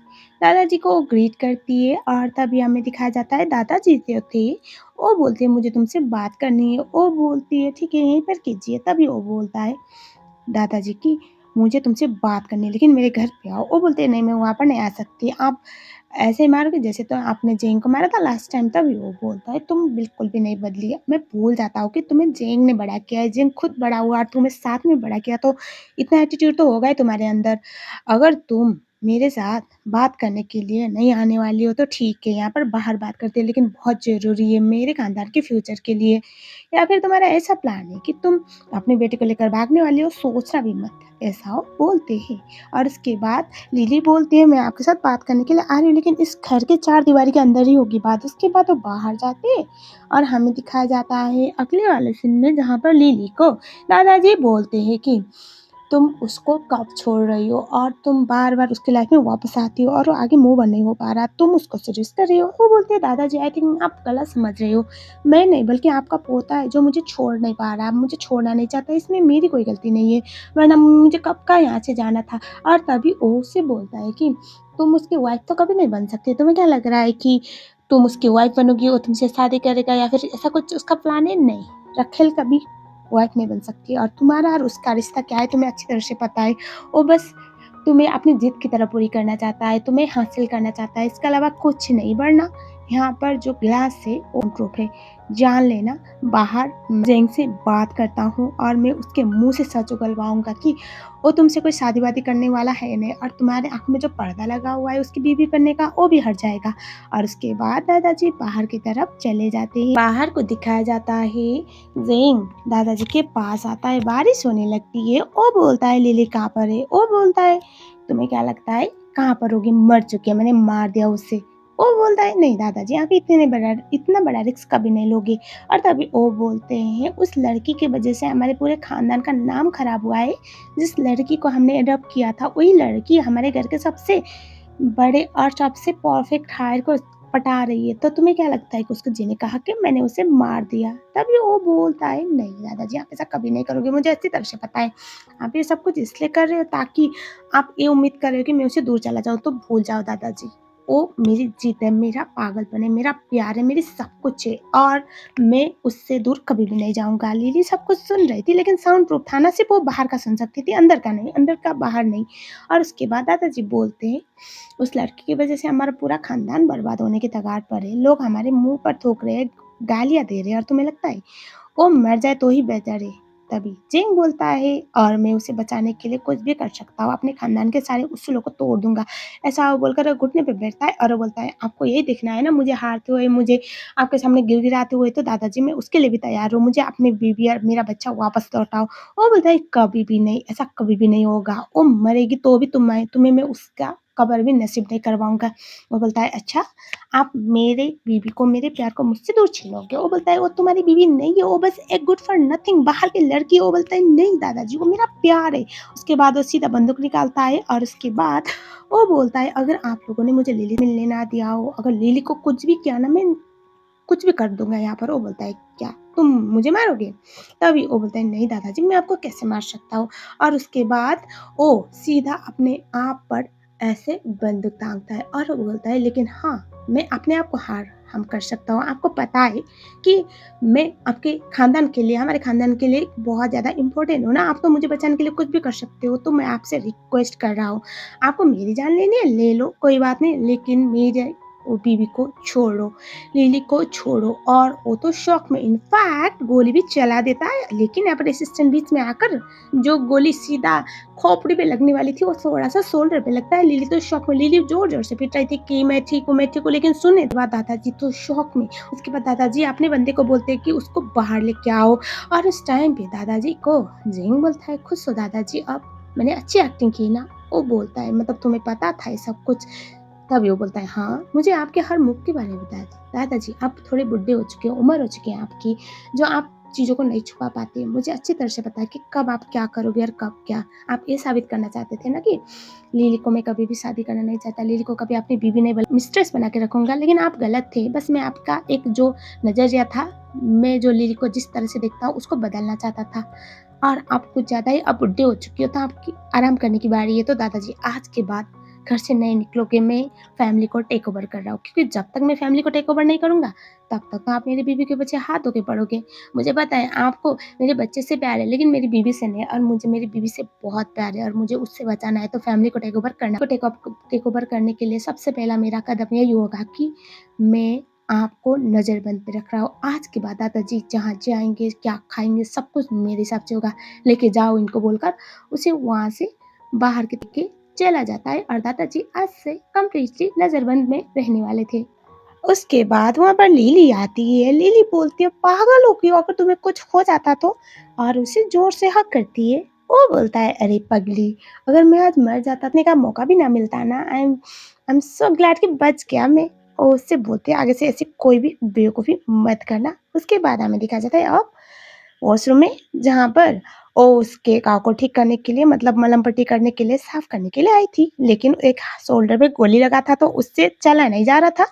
दादाजी को ग्रीट करती है और तभी हमें दिखाया जाता है दादाजी जो थे वो बोलते हैं मुझे तुमसे बात करनी है। वो बोलती है ठीक है यहीं पर कीजिए। तभी वो बोलता है दादाजी की मुझे तुमसे बात करनी है लेकिन मेरे घर पे आओ। वो बोलते हैं नहीं मैं वहाँ पर नहीं आ सकती, आप ऐसे ही मारोगे जैसे तो आपने जेंग को मारा था लास्ट टाइम। तभी वो बोलता है तुम बिल्कुल भी नहीं बदली है, मैं भूल जाता हूँ कि तुम्हें जेंग ने बड़ा किया है, जेंग खुद बड़ा हुआ और तुम्हें साथ में बड़ा किया, तो इतना एटीट्यूड तो होगा ही तुम्हारे अंदर। अगर तुम मेरे साथ बात करने के लिए नहीं आने वाली हो तो ठीक है, यहाँ पर बाहर बात करते हैं, लेकिन बहुत ज़रूरी है मेरे खानदान के फ्यूचर के लिए। या फिर तुम्हारा ऐसा प्लान है कि तुम अपनी बेटी को लेकर भागने वाली हो, सोचना भी मत, ऐसा हो बोलते हैं। और उसके बाद लिली बोलती है मैं आपके साथ बात करने के लिए आ रही हूँ, लेकिन इस घर के चार दीवारी के अंदर ही होगी बात। उसके बाद वो बाहर जाते हैं और हमें दिखाया जाता है अगले वाले सीन में, जहाँ पर लिली को दादाजी बोलते हैं कि तुम उसको कब छोड़ रही हो और तुम बार-बार उसकी लाइफ में वापस आती हो और वो आगे मूव ऑन नहीं हो पा रहा, तुम उसको सजेस्ट कर रही हो। वो बोलते हैं दादाजी आई थिंक आप गलत समझ रहे हो। मैं नहीं बल्कि आपका पोता है जो मुझे छोड़ नहीं पा रहा, मुझे छोड़ना नहीं चाहता, इसमें मेरी कोई गलती नहीं है, वरना मुझे कब का यहाँ से जाना था। और तभी वो उससे बोलता है कि तुम उसकी वाइफ तो कभी नहीं बन सकती, तुम्हें क्या लग रहा है कि तुम उसकी वाइफ बनोगी, वो तुमसे शादी करेगा या फिर ऐसा कुछ उसका प्लान है? नहीं, रखेल कभी वाइफ नहीं बन सकती और तुम्हारा और उसका रिश्ता क्या है तुम्हें अच्छी तरह से पता है। वो बस तुम्हें अपनी जिद की तरह पूरी करना चाहता है, तुम्हें हासिल करना चाहता है, इसके अलावा कुछ नहीं। वरना यहाँ पर जो ग्लास है वो प्रूफ है, जान लेना। बाहर जेंग से बात करता हूँ और मैं उसके मुंह से सच उगलवाऊंगा कि वो तुमसे कोई शादी वादी करने वाला है नहीं, और तुम्हारे आँख में जो पर्दा लगा हुआ है उसकी बीवी बनने का वो भी हट जाएगा। और उसके बाद दादाजी बाहर की तरफ चले जाते हैं। बाहर को दिखाया जाता है, जेंग दादाजी के पास आता है, बारिश होने लगती है। वो बोलता है लिली कहाँ पर है? वो बोलता है तुम्हें क्या लगता है कहाँ पर होगी? मर चुकी है, मैंने मार दिया उसे। वो बोलता है नहीं दादाजी आप इतना बड़ा रिस्क कभी नहीं लोगे। और तभी वो बोलते हैं उस लड़की की वजह से हमारे पूरे खानदान का नाम खराब हुआ है। जिस लड़की को हमने अडॉप्ट किया था वही लड़की हमारे घर के सबसे बड़े और सबसे परफेक्ट हायर को पटा रही है, तो तुम्हें क्या लगता है कि उसको जीने का हक है? मैंने उसे मार दिया। तभी वो बोलता है नहीं दादाजी आप ऐसा कभी नहीं करोगे, मुझे अच्छी तरह से पता है। आप ये सब कुछ इसलिए कर रहे हो ताकि आप ये उम्मीद कर रहे हो कि मैं उससे दूर चला जाऊँ, तो भूल जाओ दादाजी। वो मेरी जीत है, मेरा पागलपन है, मेरा प्यार है, मेरी सब कुछ है और मैं उससे दूर कभी भी नहीं जाऊँगा। लिली सब कुछ सुन रही थी लेकिन साउंड प्रूफ था ना, सिर्फ वो बाहर का सुन सकती थी, अंदर का नहीं, अंदर का बाहर नहीं। और उसके बाद दादाजी बोलते हैं उस लड़की की वजह से हमारा पूरा खानदान बर्बाद होने की कगार पर है। लोग हमारे मुंह पर थूक रहे हैं, गालियां दे रहे हैं, और तुम्हें लगता है वो मर जाए तो ही बेहतर है। तभी जिंग बोलता है और मैं उसे बचाने के लिए कुछ भी कर सकता हूँ, अपने खानदान के सारे उसूलों को तोड़ दूंगा। ऐसा वो बोलकर वो घुटने पे बैठता है और वो बोलता है आपको यही देखना है ना मुझे हारते हुए, मुझे आपके सामने गिड़गिड़ाते हुए, तो दादाजी मैं उसके लिए भी तैयार हूँ, मुझे अपनी बीवी और मेरा बच्चा वापस लौटाओ। वो बोलता है कभी भी नहीं, ऐसा कभी भी नहीं होगा, वो मरेगी तो भी तुम्हें मैं उसका कब्र भी नसीब नहीं करवाऊंगा। वो बोलता है अच्छा आप मेरे बीवी को, मेरे प्यार को मुझसे दूर छीनोगे? वो बोलता है वो तुम्हारी बीवी नहीं है, वो बस एक गुड फॉर नथिंग बाहर की लड़की है। वो बोलता है नहीं दादाजी वो मेरा प्यार है। उसके बाद वो सीधा बंदूक निकालता है और उसके बाद वो बोलता है अगर आप लोगों ने मुझे लिली मिलने ना दिया हो, अगर लिली को कुछ भी किया ना, मैं कुछ भी कर दूंगा यहाँ पर। वो बोलता है क्या तुम मुझे मारोगे? तभी वो बोलता है नहीं दादाजी मैं आपको कैसे मार सकता हूँ। और उसके बाद वो सीधा अपने आप पर ऐसे बंदूक तांगता है और वो बोलता है लेकिन हाँ मैं अपने आप को हार हम कर सकता हूँ। आपको पता है कि मैं आपके खानदान के लिए, हमारे खानदान के लिए बहुत ज़्यादा इम्पोर्टेंट हूँ ना, आप तो मुझे बचाने के लिए कुछ भी कर सकते हो, तो मैं आपसे रिक्वेस्ट कर रहा हूँ आपको मेरी जान लेनी है ले लो कोई बात नहीं, लेकिन मेरे वो बीवी को छोड़ो, लिली को छोड़ो। और वो तो शौक में इनफैक्ट गोली भी चला देता है, लेकिन यहाँ पर असिस्टेंट बीच में आकर जो गोली सीधा खोपड़ी पे लगने वाली थी वो थोड़ा सा शोल्डर पे लगता है। लिली तो शौक में, लिली जोर जोर से पिट रही थी कि मैं ठीक हूँ मैं ठीक हूँ, लेकिन सुनने के बाद दादाजी तो शौक में। उसके बाद दादाजी अपने बंदे को बोलते हैं कि उसको बाहर लेके आओ, और उस टाइम पे दादाजी को जिंग बोलता है खुश हो दादाजी अब मैंने अच्छी एक्टिंग की ना? वो बोलता है मतलब तुम्हें पता था ये सब कुछ? तभी वो बोलता है हाँ मुझे आपके हर मूव के बारे में बताया था दादाजी, आप थोड़े बुढ़े हो चुके हो, उम्र हो चुकी है आपकी, जो आप चीज़ों को नहीं छुपा पाते। मुझे अच्छी तरह से पता है कि कब आप क्या करोगे और कब क्या। आप ये साबित करना चाहते थे ना कि लिली को मैं कभी भी शादी करना नहीं चाहता, लिली को कभी अपनी बीवी नहीं बल्कि मिस्ट्रेस बना के रखूंगा, लेकिन आप गलत थे। बस मैं आपका एक जो नज़रिया था, मैं जो लिली को जिस तरह से देखता हूँ उसको बदलना चाहता था, और आप कुछ ज़्यादा ही अब बुढ़े हो चुकी हो तो आपकी आराम करने की बारी है। तो दादाजी आज के बाद घर से नहीं निकलोगे, मैं फैमिली को टेक ओवर कर रहा हूँ, क्योंकि जब तक मैं फैमिली को टेक ओवर नहीं करूँगा तब तक तो आप मेरी बीवी के पीछे हाथ धो के पड़ोगे। मुझे पता है आपको मेरे बच्चे से प्यार है, लेकिन मेरी बीवी से नहीं, और मुझे मेरी बीवी से बहुत प्यार है और मुझे उससे बचाना है। तो फैमिली को टेक ओवर करने के लिए सबसे पहला मेरा कदम यही होगा कि मैं आपको नज़रबंद पे रख रहा हूँ। आज के बाद दादाजी जहाँ जाएंगे क्या खाएंगे सब कुछ मेरे हिसाब से होगा, लेके जाओ इनको बोलकर उसे वहाँ से बाहर के चला जाता है और दादाजी आज से कम्प्लीटली नजरबंद में रहने वाले थे। उसके बाद वहाँ पर लिली आती है। लिली बोलती है, पागल हो क्यों, अगर तुम्हें कुछ हो जाता तो, और उसे जोर से हक करती है। वो बोलता है, अरे पगली, अगर मैं आज मर जाता का मौका भी ना मिलता ना, आई एम सो ग्लैड कि बच गया मैं। और उससे बोलते हैं, आगे से ऐसी कोई भी बेवकूफ़ी मत करना। उसके बाद हमें दिखाया जाता है अब वॉशरूम में, जहाँ पर वो उसके घाव को ठीक करने के लिए, मतलब मलहम पट्टी करने के लिए, साफ करने के लिए आई थी, लेकिन एक शोल्डर पे गोली लगा था तो उससे चला नहीं जा रहा था।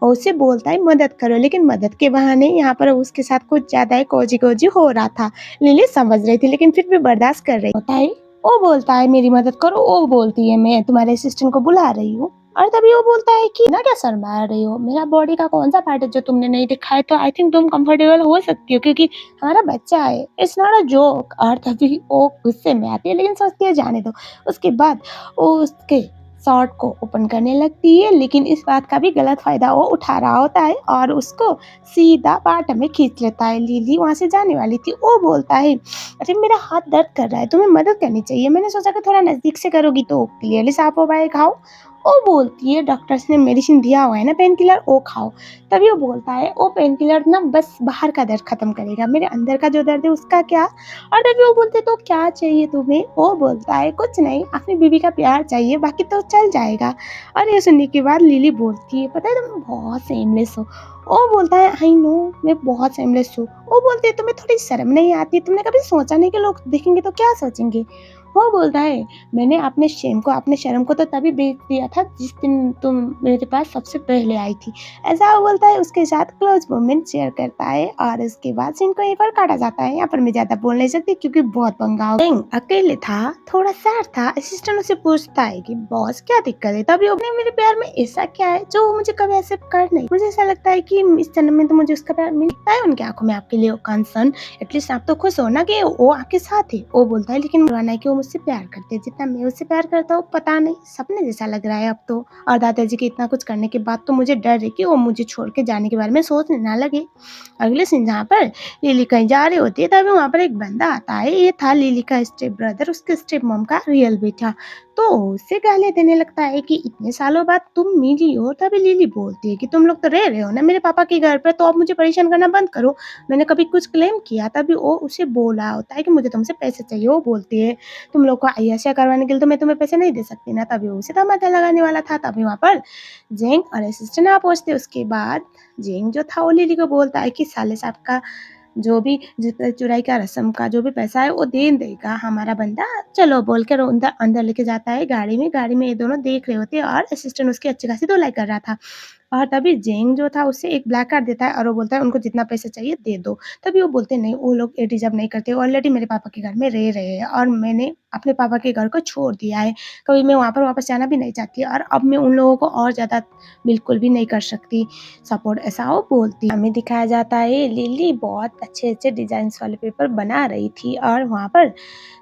और उससे बोलता है मदद करो, लेकिन मदद के बहाने यहाँ पर उसके साथ कुछ ज्यादा ही कोजी कोजी हो रहा था। लिली समझ रही थी लेकिन फिर भी बर्दाश्त कर रही होता है। वो बोलता है मेरी मदद करो, वो बोलती है मैं तुम्हारे असिस्टेंट को बुला रही हूँ। और तभी वो बोलता है कि ना क्या शर्मा रही हो, मेरा बॉडी का कौन सा पार्ट है जो तुमने नहीं दिखा है, तो आई थिंक तुम कंफर्टेबल हो सकती हो क्योंकि हमारा बच्चा है, इट्स नॉट अ जोक। और तभी वो गुस्से में आती है लेकिन सोचती है जाने दो। उसके बाद वो उसके शॉर्ट को ओपन करने लगती है, लेकिन इस बात का भी गलत फायदा वो उठा रहा होता है और उसको सीधा पार्ट में खींच लेता है। लिली वहां से जाने वाली थी। वो बोलता है, अरे मेरा हाथ दर्द कर रहा है, तुम्हें मदद करनी चाहिए, मैंने सोचा कि थोड़ा नजदीक से करोगी तो क्लियरली साफ हो पाएगा। खाओ। वो बोलती है, डॉक्टर्स ने मेडिसिन दिया हुआ है ना पेन किलर, वो खाओ। तभी वो बोलता है, वो पेन किलर ना बस बाहर का दर्द खत्म करेगा, मेरे अंदर का जो दर्द है उसका क्या। और तभी वो बोलते, तो क्या चाहिए तुम्हें। वो बोलता है, कुछ नहीं, अपनी बीवी का प्यार चाहिए, बाकी तो चल जाएगा। और ये सुनने के बाद लिली बोलती है, पता है तुम बहुत सेमलेस हो। वो बोलता है, आई नो, मैं बहुत सेमलेस हूँ। वो बोलते है, तुम्हें थोड़ी शर्म नहीं आती, तुमने कभी सोचा नहीं कि लोग देखेंगे तो क्या सोचेंगे। वो बोलता है, मैंने अपने शेम को, अपने शर्म को तो तभी बेच दिया था जिस दिन तुम मेरे पास सबसे पहले आई थी। ऐसा वो बोलता है, उसके साथ क्लोज मोमेंट शेयर करता है और उसके बाद सीन को यहीं पर काटा जाता है। यहाँ पर मैं ज्यादा बोल नहीं सकती क्योंकि बहुत पंगा हो गया। अकेले था, थोड़ा सैड था। असिस्टेंट उसे पूछता है कि बॉस क्या दिक्कत है, तभी वो, मेरे प्यार में ऐसा क्या है जो मुझे कभी ऐसे कर नहीं, मुझे ऐसा लगता है कि इस जन्म में तो मुझे उसका प्यार मिलता है। उनकी आंखों में आपके लिए कंसर्न, एटलीस्ट आप तो खुश हो ना कि वो आपके साथ है। वो बोलता है, लेकिन बुरा नहीं कि वो मुझसे प्यार करते हैं जितना मैं उससे प्यार करता हूँ, पता नहीं, सपने जैसा लग रहा है अब तो। और दादाजी के इतना कुछ करने के बाद तो मुझे डर है कि वो मुझे छोड़ के जाने के बारे में सोचने ना लगे। अगले सीन जहाँ पर लिली कहीं जा रही होती है, तभी वहाँ पर एक बंदा आता है। ये था लिली का स्टेप ब्रदर, उसके स्टेप मॉम का रियल बेटा। तो उससे गालियाँ देने लगता है कि इतने सालों बाद तुम मिली हो। तभी लिली बोलती है कि तुम लोग तो रह रहे हो ना मेरे पापा के घर पर, तो अब मुझे परेशान करना बंद करो, मैंने कभी कुछ क्लेम किया। तभी वो उसे बोला होता है कि मुझे तुमसे पैसे चाहिए। वो बोलती है, तुम लोग को अय्याशियाँ करवाने के लिए तो मैं तुम्हें पैसे नहीं दे सकती ना। तभी वो उसे तमाचा लगाने वाला था। तभी वहाँ पर जेंग और असिस्टेंट आ पहुँचते। उसके बाद जेंग जो था वो लिली को बोलता है कि साले साहब का जो भी चुराई का रस्म का जो भी पैसा है वो दे देगा हमारा बंदा, चलो बोल कर अंदर अंदर लेके जाता है गाड़ी में। गाड़ी में ये दोनों देख रहे होते हैं और असिस्टेंट उसकी अच्छी खासी धुलाई कर रहा था। और तभी जेंग जो था उससे एक ब्लैक कार्ड देता है और वो बोलता है उनको जितना पैसा चाहिए दे दो। तभी वो बोलते नहीं, वो लोग ये डिजर्व नहीं करते, ऑलरेडी मेरे पापा के घर में रह रहे हैं और मैंने अपने पापा के घर को छोड़ दिया है, कभी मैं वहाँ पर वापस जाना भी नहीं चाहती और अब मैं उन लोगों को और ज़्यादा बिल्कुल भी नहीं कर सकती सपोर्ट, ऐसा वो बोलती। हमें दिखाया जाता है लिली बहुत अच्छे अच्छे डिजाइन वाले पेपर बना रही थी और वहाँ पर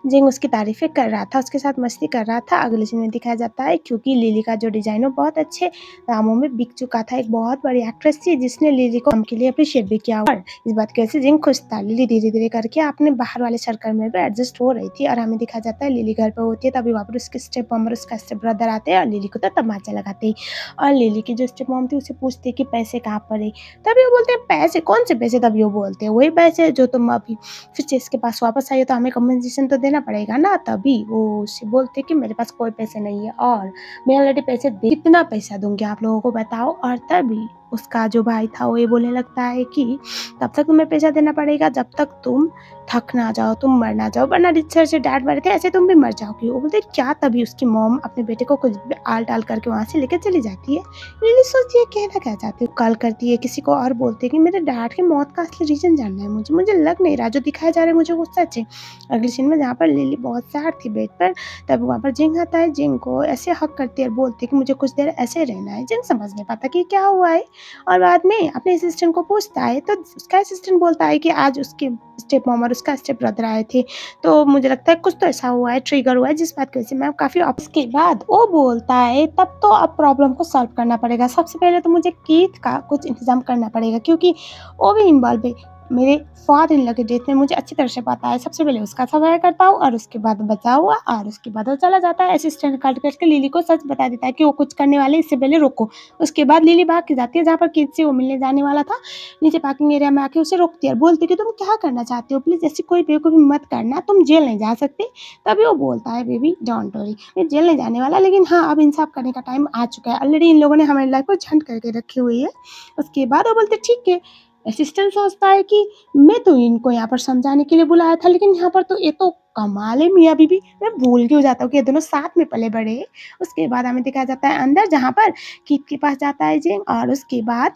जिंग उसकी तारीफें कर रहा था, उसके साथ मस्ती कर रहा था। अगले सीन में दिखाया जाता है क्योंकि लिली का जो डिजाइन है बहुत अच्छे दामों में बिक चुका था। एक बहुत बड़ी एक्ट्रेस थी जिसने लिली को उनके लिए अप्रिशिएट भी किया और इस बात की वजह से जिंग खुश था। लिली धीरे धीरे करके अपने बाहर वाले सर्कल में भी एडजस्ट हो रही थी और हमें दिखाया जाता है लिली घर पर होती है। तभी वहाँ पर उसके स्टेप मॉम और उसका स्टेप ब्रदर आते हैं और लिली को तो तमाचा लगाते हैं। और लिली की जो स्टेप मॉम थी उसे पूछती है कि पैसे कहाँ पर है। तभी वो बोलते हैं, पैसे कौन से पैसे। तभी वो बोलते हैं, वही पैसे जो तुम अभी फिर से इसके पास वापस आई हो तो हमें कम्पनसेशन तो देना पड़ेगा ना। तभी वो उससे बोलते कि मेरे पास कोई पैसे नहीं है और मैं ऑलरेडी पैसे दे, कितना पैसा दूंगी आप लोगों को बताओ। और तभी उसका जो भाई था वो ये बोलने लगता है कि तब तक तुम्हें पैसा देना पड़ेगा जब तक तुम थक ना जाओ, तुम मर ना जाओ, वरना रिचर से डैड मरे थे ऐसे तुम भी मर जाओगी। वो बोलते क्या। तभी उसकी मॉम अपने बेटे को कुछ भी आल टाल करके वहाँ से लेकर चली जाती है। लिली सोचती है कहना क्या चाहती है, कॉल करती है किसी को और बोलती है कि मेरे डैड की मौत का असली रीजन जानना है मुझे लग नहीं रहा जो दिखाया जा रहा है मुझे वो सच है। अगले सीन में जहाँ पर लिली बहुत सैड थी बेड पर, तब वहाँ पर जिंग आता है। जिंग को ऐसे हक करती है और बोलती है कि मुझे कुछ देर ऐसे रहना है। जिंग समझ नहीं पाता कि क्या हुआ है और बाद में अपने असिस्टेंट को पूछता है तो उसका असिस्टेंट बोलता है कि आज उसके स्टेप मॉम और उसका स्टेप ब्रदर आए थे, तो मुझे लगता है कुछ तो ऐसा हुआ है, ट्रिगर हुआ है जिस बात की वजह से मैं काफ़ी ऑफिस के बाद वो बोलता है तब तो अब प्रॉब्लम को सॉल्व करना पड़ेगा। सबसे पहले तो मुझे कीथ का कुछ इंतजाम करना पड़ेगा क्योंकि वो भी इन्वॉल्व है। मेरे फादर इन लॉ की डेथ में मुझे अच्छी तरह से पता है। सबसे पहले उसका सफाया करता हूँ और उसके बाद बचा हुआ और उसके बाद वो चला जाता है। असिस्टेंट काट करके लिली को सच बता देता है कि वो कुछ करने वाले, इससे पहले रोको। उसके बाद लिली भाग के जाती है जहाँ पर किड से वो मिलने जाने वाला था। नीचे पार्किंग एरिया में आके उसे रोकती है और बोलती है कि तुम क्या करना चाहते हो, प्लीज़ ऐसी कोई बेवकूफ़ी मत करना, तुम जेल नहीं जा सकते। तभी वो बोलता है, बेबी डोंट वरी, मैं जेल नहीं जाने वाला, लेकिन हाँ अब इंसाफ करने का टाइम आ चुका है। ऑलरेडी इन लोगों ने हमारी लाइफ को झंड करके रखी हुई है। उसके बाद वो बोलते ठीक है। असिस्टेंट सोचता है कि मैं तो इनको यहाँ पर समझाने के लिए बुलाया था, लेकिन यहाँ पर तो ये तो कमाल है मियाँ बीबी, मैं भूल क्यों जाता हूँ कि ये दोनों साथ में पले बड़े हैं। उसके बाद हमें दिखाया जाता है अंदर, जहाँ पर किड के पास जाता है जेंग और उसके बाद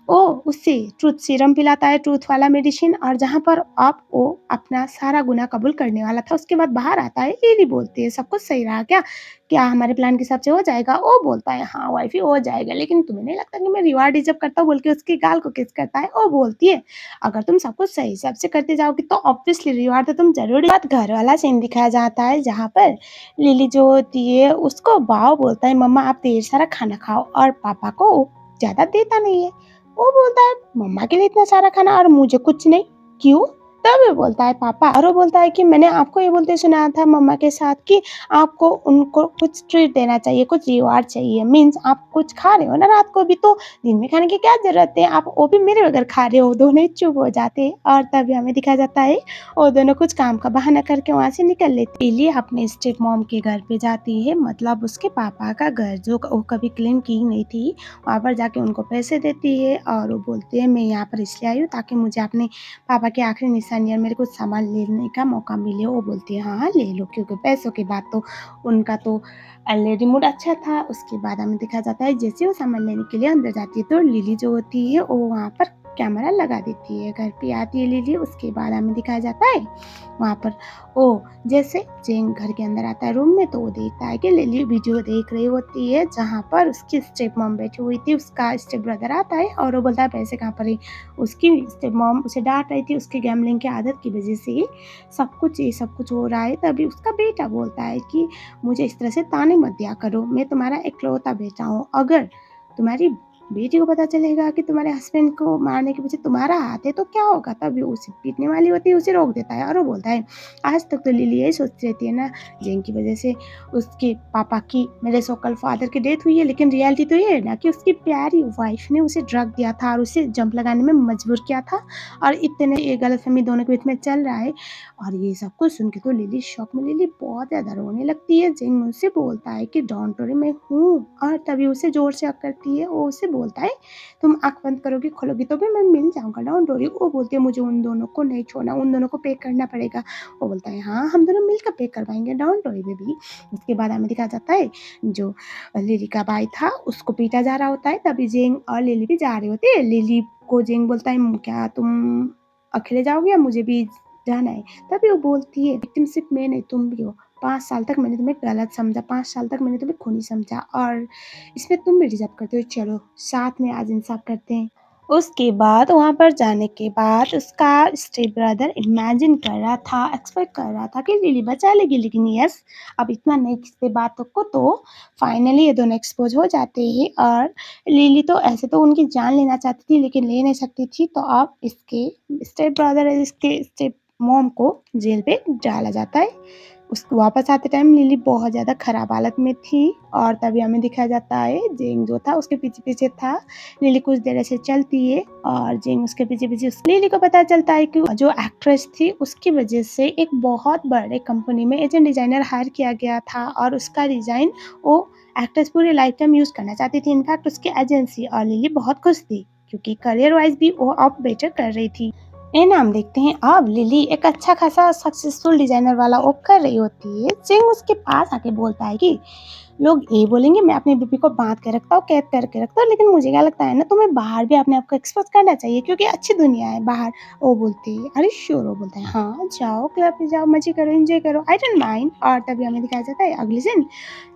वो उससे ट्रूथ सीरम पिलाता है, ट्रूथ वाला मेडिसिन, और जहाँ पर अब वो अपना सारा गुनाह कबूल करने वाला था। उसके बाद बाहर आता है, लिली बोलती है सब कुछ सही रहा क्या, क्या हमारे प्लान के हिसाब से हो जाएगा? वो बोलता है हाँ वाइफी हो जाएगा, लेकिन तुम्हें नहीं लगता कि मैं रिवार्ड डिजर्व करता हूँ, बोल के उसकी गाल को किस करता है। वो बोलती है अगर तुम सब कुछ सही हिसाब से करते जाओगी तो ऑब्वियसली रिवार्ड तो तुम जरूर। बात घर वाला सीन दिखाया जाता है जहाँ पर लिली जो होती है उसको बाव बोलता है मम्मा आप ढेर सारा खाना खाओ, और पापा को ज्यादा देता नहीं है। वो बोलता है मम्मा के लिए इतना सारा खाना और मुझे कुछ नहीं, क्यों? तब वो बोलता है पापा, और वो बोलता है कि मैंने आपको ये बोलते सुना था मम्मा के साथ कि आपको उनको कुछ ट्रीट देना चाहिए, कुछ रिवार्ड चाहिए। मीन्स आप कुछ खा रहे हो ना रात को भी, तो दिन में खाने की क्या जरूरत है, आप वो भी मेरे बगैर खा रहे हो। दोनों ही चुप हो जाते हैं और तभी हमें दिखाया जाता है वो दोनों कुछ काम का बहाना करके वहाँ से निकल लेते। लिली अपने स्टेप मॉम के घर पे जाती है, मतलब उसके पापा का घर जो वो कभी क्लीन की नहीं थी, वहाँ पर जाके उनको पैसे देती है और वो बोलती है मैं यहाँ पर इसलिए आई हूँ ताकि मुझे अपने पापा की आखिरी निशानी और मेरे कुछ सामान लेने का मौका मिले। वो बोलती है हाँ ले लो, क्योंकि पैसों की बात तो उनका तो ऑलरेडी मूड अच्छा था। उसके बाद हमें दिखा जाता है जैसे वो सामान लेने के लिए अंदर जाती है तो लिली जो होती है वो वहाँ पर कैमरा लगा देती है। घर पे आती है लिली, उसके बाद हमें दिखाया जाता है वहाँ पर ओ जैसे जेंग घर के अंदर आता है रूम में, तो वो देखता है कि लिली वीडियो देख रही होती है जहाँ पर उसकी स्टेप मॉम बैठी हुई थी। उसका स्टेप ब्रदर आता है और वो बोलता है पैसे कहाँ पर है। उसकी स्टेप मॉम उसे डांट रही थी उसकी गैम्बलिंग की आदत की वजह से ये सब कुछ हो रहा है। तभी उसका बेटा बोलता है कि मुझे इस तरह से ताने मत दिया करो, मैं तुम्हारा इकलौता बेटा हूँ, अगर तुम्हारी बेटी को पता चलेगा कि तुम्हारे हस्बैंड को मारने के पीछे तुम्हारा हाथ है तो क्या होगा। तभी उसे पीटने वाली होती है, उसे रोक देता है और वो बोलता है आज तक तो लिली यही सोचती रहती है ना जेंग की वजह से उसके पापा की, मेरे सोकल फादर की डेथ हुई है, लेकिन रियलिटी तो ये है ना कि उसकी प्यारी वाइफ ने उसे ड्रग दिया था और उसे जंप लगाने में मजबूर किया था, और इतने ये गलतफहमी दोनों के बीच में चल रहा है। और ये सब कुछ सुन के तो लिली शॉक में, लिली बहुत ज़्यादा रोने लगती है। जेंग उसे बोलता है कि डोंट वरी मैं हूँ, और तभी उसे जोर से हक करती है। वो उसे बोलता है तुम आँख बंद करोगी खोलोगी तो भी मैं मिल जाऊँगा, डोंट वरी। वो बोलती है मुझे उन दोनों को नहीं छोड़ना, उन दोनों को पे करना पड़ेगा। वो बोलता है हाँ हम दोनों मिलकर पे करवाएंगे, डोंट वरी बेबी। उसके बाद हमें दिखाया जाता है जो लिली का भाई था उसको पीटा जा रहा होता है, तभी जेंग और लिली भी जा रहे होते हैं। लिली को जेंग बोलता है क्या तुम अकेले जाओगे या मुझे भी जाना है। तभी वो बोलती है विक्टिम सिर्फ मैं नहीं तुम भी हो, 5 साल तक मैंने तुम्हें गलत समझा, 5 साल तक मैंने तुम्हें खूनी समझा और इसमें तुम भी डिजर्व करते हो, चलो साथ में आज इंसाफ करते हैं। उसके बाद वहाँ पर जाने के बाद उसका स्टेप ब्रदर इमेजिन कर रहा था, एक्सपेक्ट कर रहा था कि लिली बचा लेगी, लेकिन यस अब इतना नहीं खींचते बातों को तो फाइनली ये दोनों एक्सपोज हो जाते हैं। और लिली तो ऐसे तो उनकी जान लेना चाहती थी लेकिन ले नहीं सकती थी, तो अब इसके स्टेप ब्रदर इसके स्टेप मॉम को जेल पे डाला जाता है। उसको वापस आते टाइम लिली बहुत ज़्यादा ख़राब हालत में थी और तभी हमें दिखाया जाता है जेंग जो था उसके पीछे पीछे था। लिली कुछ देर ऐसे चलती है और जेंग उसके पीछे पीछे। लिली को पता चलता है कि जो एक्ट्रेस थी उसकी वजह से एक बहुत बड़े कंपनी में एजेंट डिजाइनर हायर किया गया था और उसका डिज़ाइन वो एक्ट्रेस पूरी लाइफ टाइम यूज़ करना चाहती थी, इनफैक्ट उसकी एजेंसी। और लिली बहुत खुश थी क्योंकि करियर वाइज भी वो अब बेटर कर रही थी। ये नाम देखते हैं अब लिली एक अच्छा खासा सक्सेसफुल डिजाइनर वाला ओप कर रही होती है। जेंग उसके पास आके बोलता है कि लोग ये बोलेंगे मैं अपनी बीबी को बांध के रखता हूँ, कैद करके रखता हूँ, लेकिन मुझे क्या लगता है ना तुम्हें बाहर भी अपने आप को एक्सपोज करना चाहिए क्योंकि अच्छी दुनिया है बाहर। वो बोलती है अरे श्योर। वो बोलता है हाँ जाओ क्लब में जाओ मजे करो एंजॉय करो, आई डोंट माइंड। और तभी हमें दिखाया जाता है अगले दिन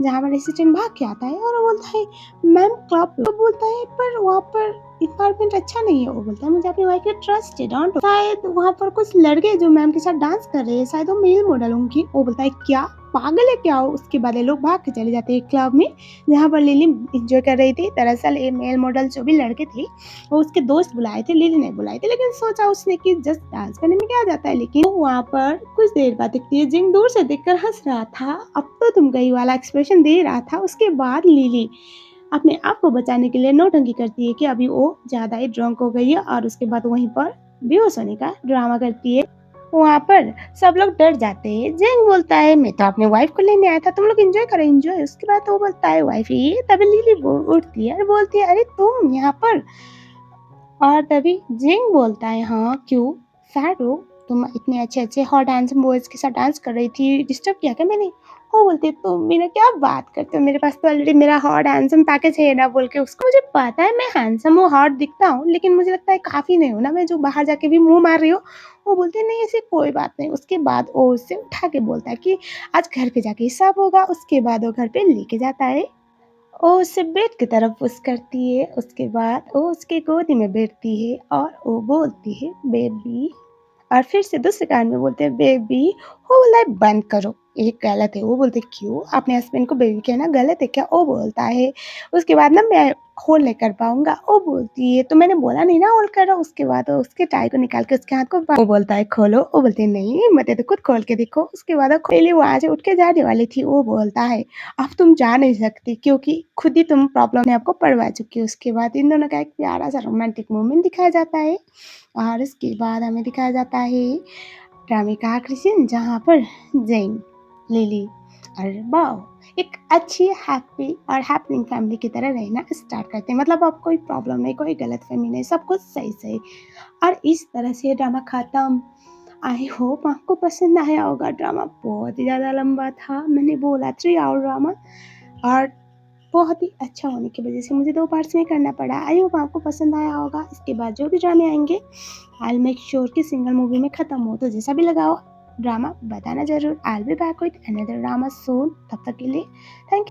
जहाँ पर असिस्टेंट भाग के आता है और वो बोलता है मैम क्लब। वो बोलता है पर वहाँ पर इन्वायरमेंट अच्छा नहीं है। वो बोलता है मुझे अपनी वाइफ पे ट्रस्ट है, डोंट। शायद वहाँ पर कुछ लड़के जो मैम के साथ डांस कर रहे हैं, शायद वो मेल मॉडल होंगी। वो बोलता है क्या पागल है क्या? उसके बाद ये लोग भाग के चले जाते हैं क्लब में, जहाँ पर लिली एंजॉय कर रही थी। दरअसल ये मेल मॉडल जो भी लड़के थे वो उसके दोस्त बुलाए थे, लिली ने बुलाए थे, लेकिन सोचा उसने कि जस्ट डांस करने में क्या जाता है। लेकिन वो वहाँ पर कुछ देर बाद दिखती है, जिंग दूर से देखकर हंस रहा था, अब तो तुम गई वाला एक्सप्रेशन दे रहा था। उसके बाद लिली अपने आप को बचाने के लिए नौटंकी करती है कि अभी वो ज़्यादा ही ड्रंक हो गई है, और उसके बाद वहीं पर बेहोश होने का ड्रामा करती है। वहाँ पर सब लोग डर जाते हैं। जेंग बोलता है मैं तो अपने वाइफ को लेने आया था, तुम लोग एंजॉय करो एंजॉय। उसके बाद वो बोलता है वाइफ ये, तभी लिली उठती है और बोलती है अरे तुम यहाँ पर। और तभी जेंग बोलता है हाँ क्यों सैड हो, तुम इतने अच्छे अच्छे हॉट हैंडसम बॉयज के साथ डांस कर रही थी, डिस्टर्ब किया क्या मैंने? वो बोलती है तुम मेरा क्या बात करते हो, मेरे पास तो ऑलरेडी मेरा हॉट हैंडसम पैकेज है ना, बोल के उसको। मुझे पता है मैं हैंडसम हूँ, हॉट दिखता हूँ, लेकिन मुझे लगता है काफ़ी नहीं हूँ ना मैं जो बाहर जाके भी मुंह मार रही हूँ। वो बोलती है नहीं ऐसी कोई बात नहीं। उसके बाद वो उससे उठा के बोलता है कि आज घर पे जाके सब होगा। उसके बाद वो घर पे लेके जाता है, वो उससे बेड की तरफ पुश करती है। उसके बाद वो उसके गोदी में बैठती है और वो बोलती है बेबी, और फिर से दूसरे कान में बोलते हैं बेबी। वो बोला है बंद करो ये गलत है। वो बोलते क्यों, अपने हस्बैंड को बेबी कहना गलत है क्या? वो बोलता है उसके बाद ना मैं होल्ड नहीं कर पाऊंगा। वो बोलती है तो मैंने बोला नहीं ना होल्ड करो। उसके बाद वो उसके टाई को निकाल के उसके हाथ को वो बोलता है खोलो। वो बोलते हैं नहीं मत तो खुद खोल के देखो। उसके बाद वो पहले वहां से उठ के जाने वाली थी। वो बोलता है अब तुम जा नहीं सकती क्योंकि खुद ही तुम प्रॉब्लम ने आपको पड़वा चुकी हो। उसके बाद इन दोनों का एक प्यारा सा रोमांटिक मोमेंट दिखाया जाता है, और इसके बाद हमें दिखाया जाता है ड्रामे का आखिरी सीन, जहाँ पर जेंग, लिली और बाओ एक अच्छी हैप्पी और हैपनिंग फैमिली की तरह रहना स्टार्ट करते हैं। मतलब अब कोई प्रॉब्लम नहीं, कोई गलतफहमी नहीं, सब कुछ सही सही। और इस तरह से ड्रामा खत्म। आई होप आपको पसंद आया होगा। ड्रामा बहुत ही ज़्यादा लंबा था, मैंने बोला 3 आवर ड्रामा, और बहुत ही अच्छा होने की वजह से मुझे 2 पार्ट्स में करना पड़ा। आई होप आपको पसंद आया होगा। इसके बाद जो भी ड्रामे आएंगे आई मेक श्योर कि सिंगल मूवी में ख़त्म हो, तो जैसा भी लगा हो ड्रामा बताना ज़रूर। I will be back with another drama soon. तब तक के लिए थैंक यू।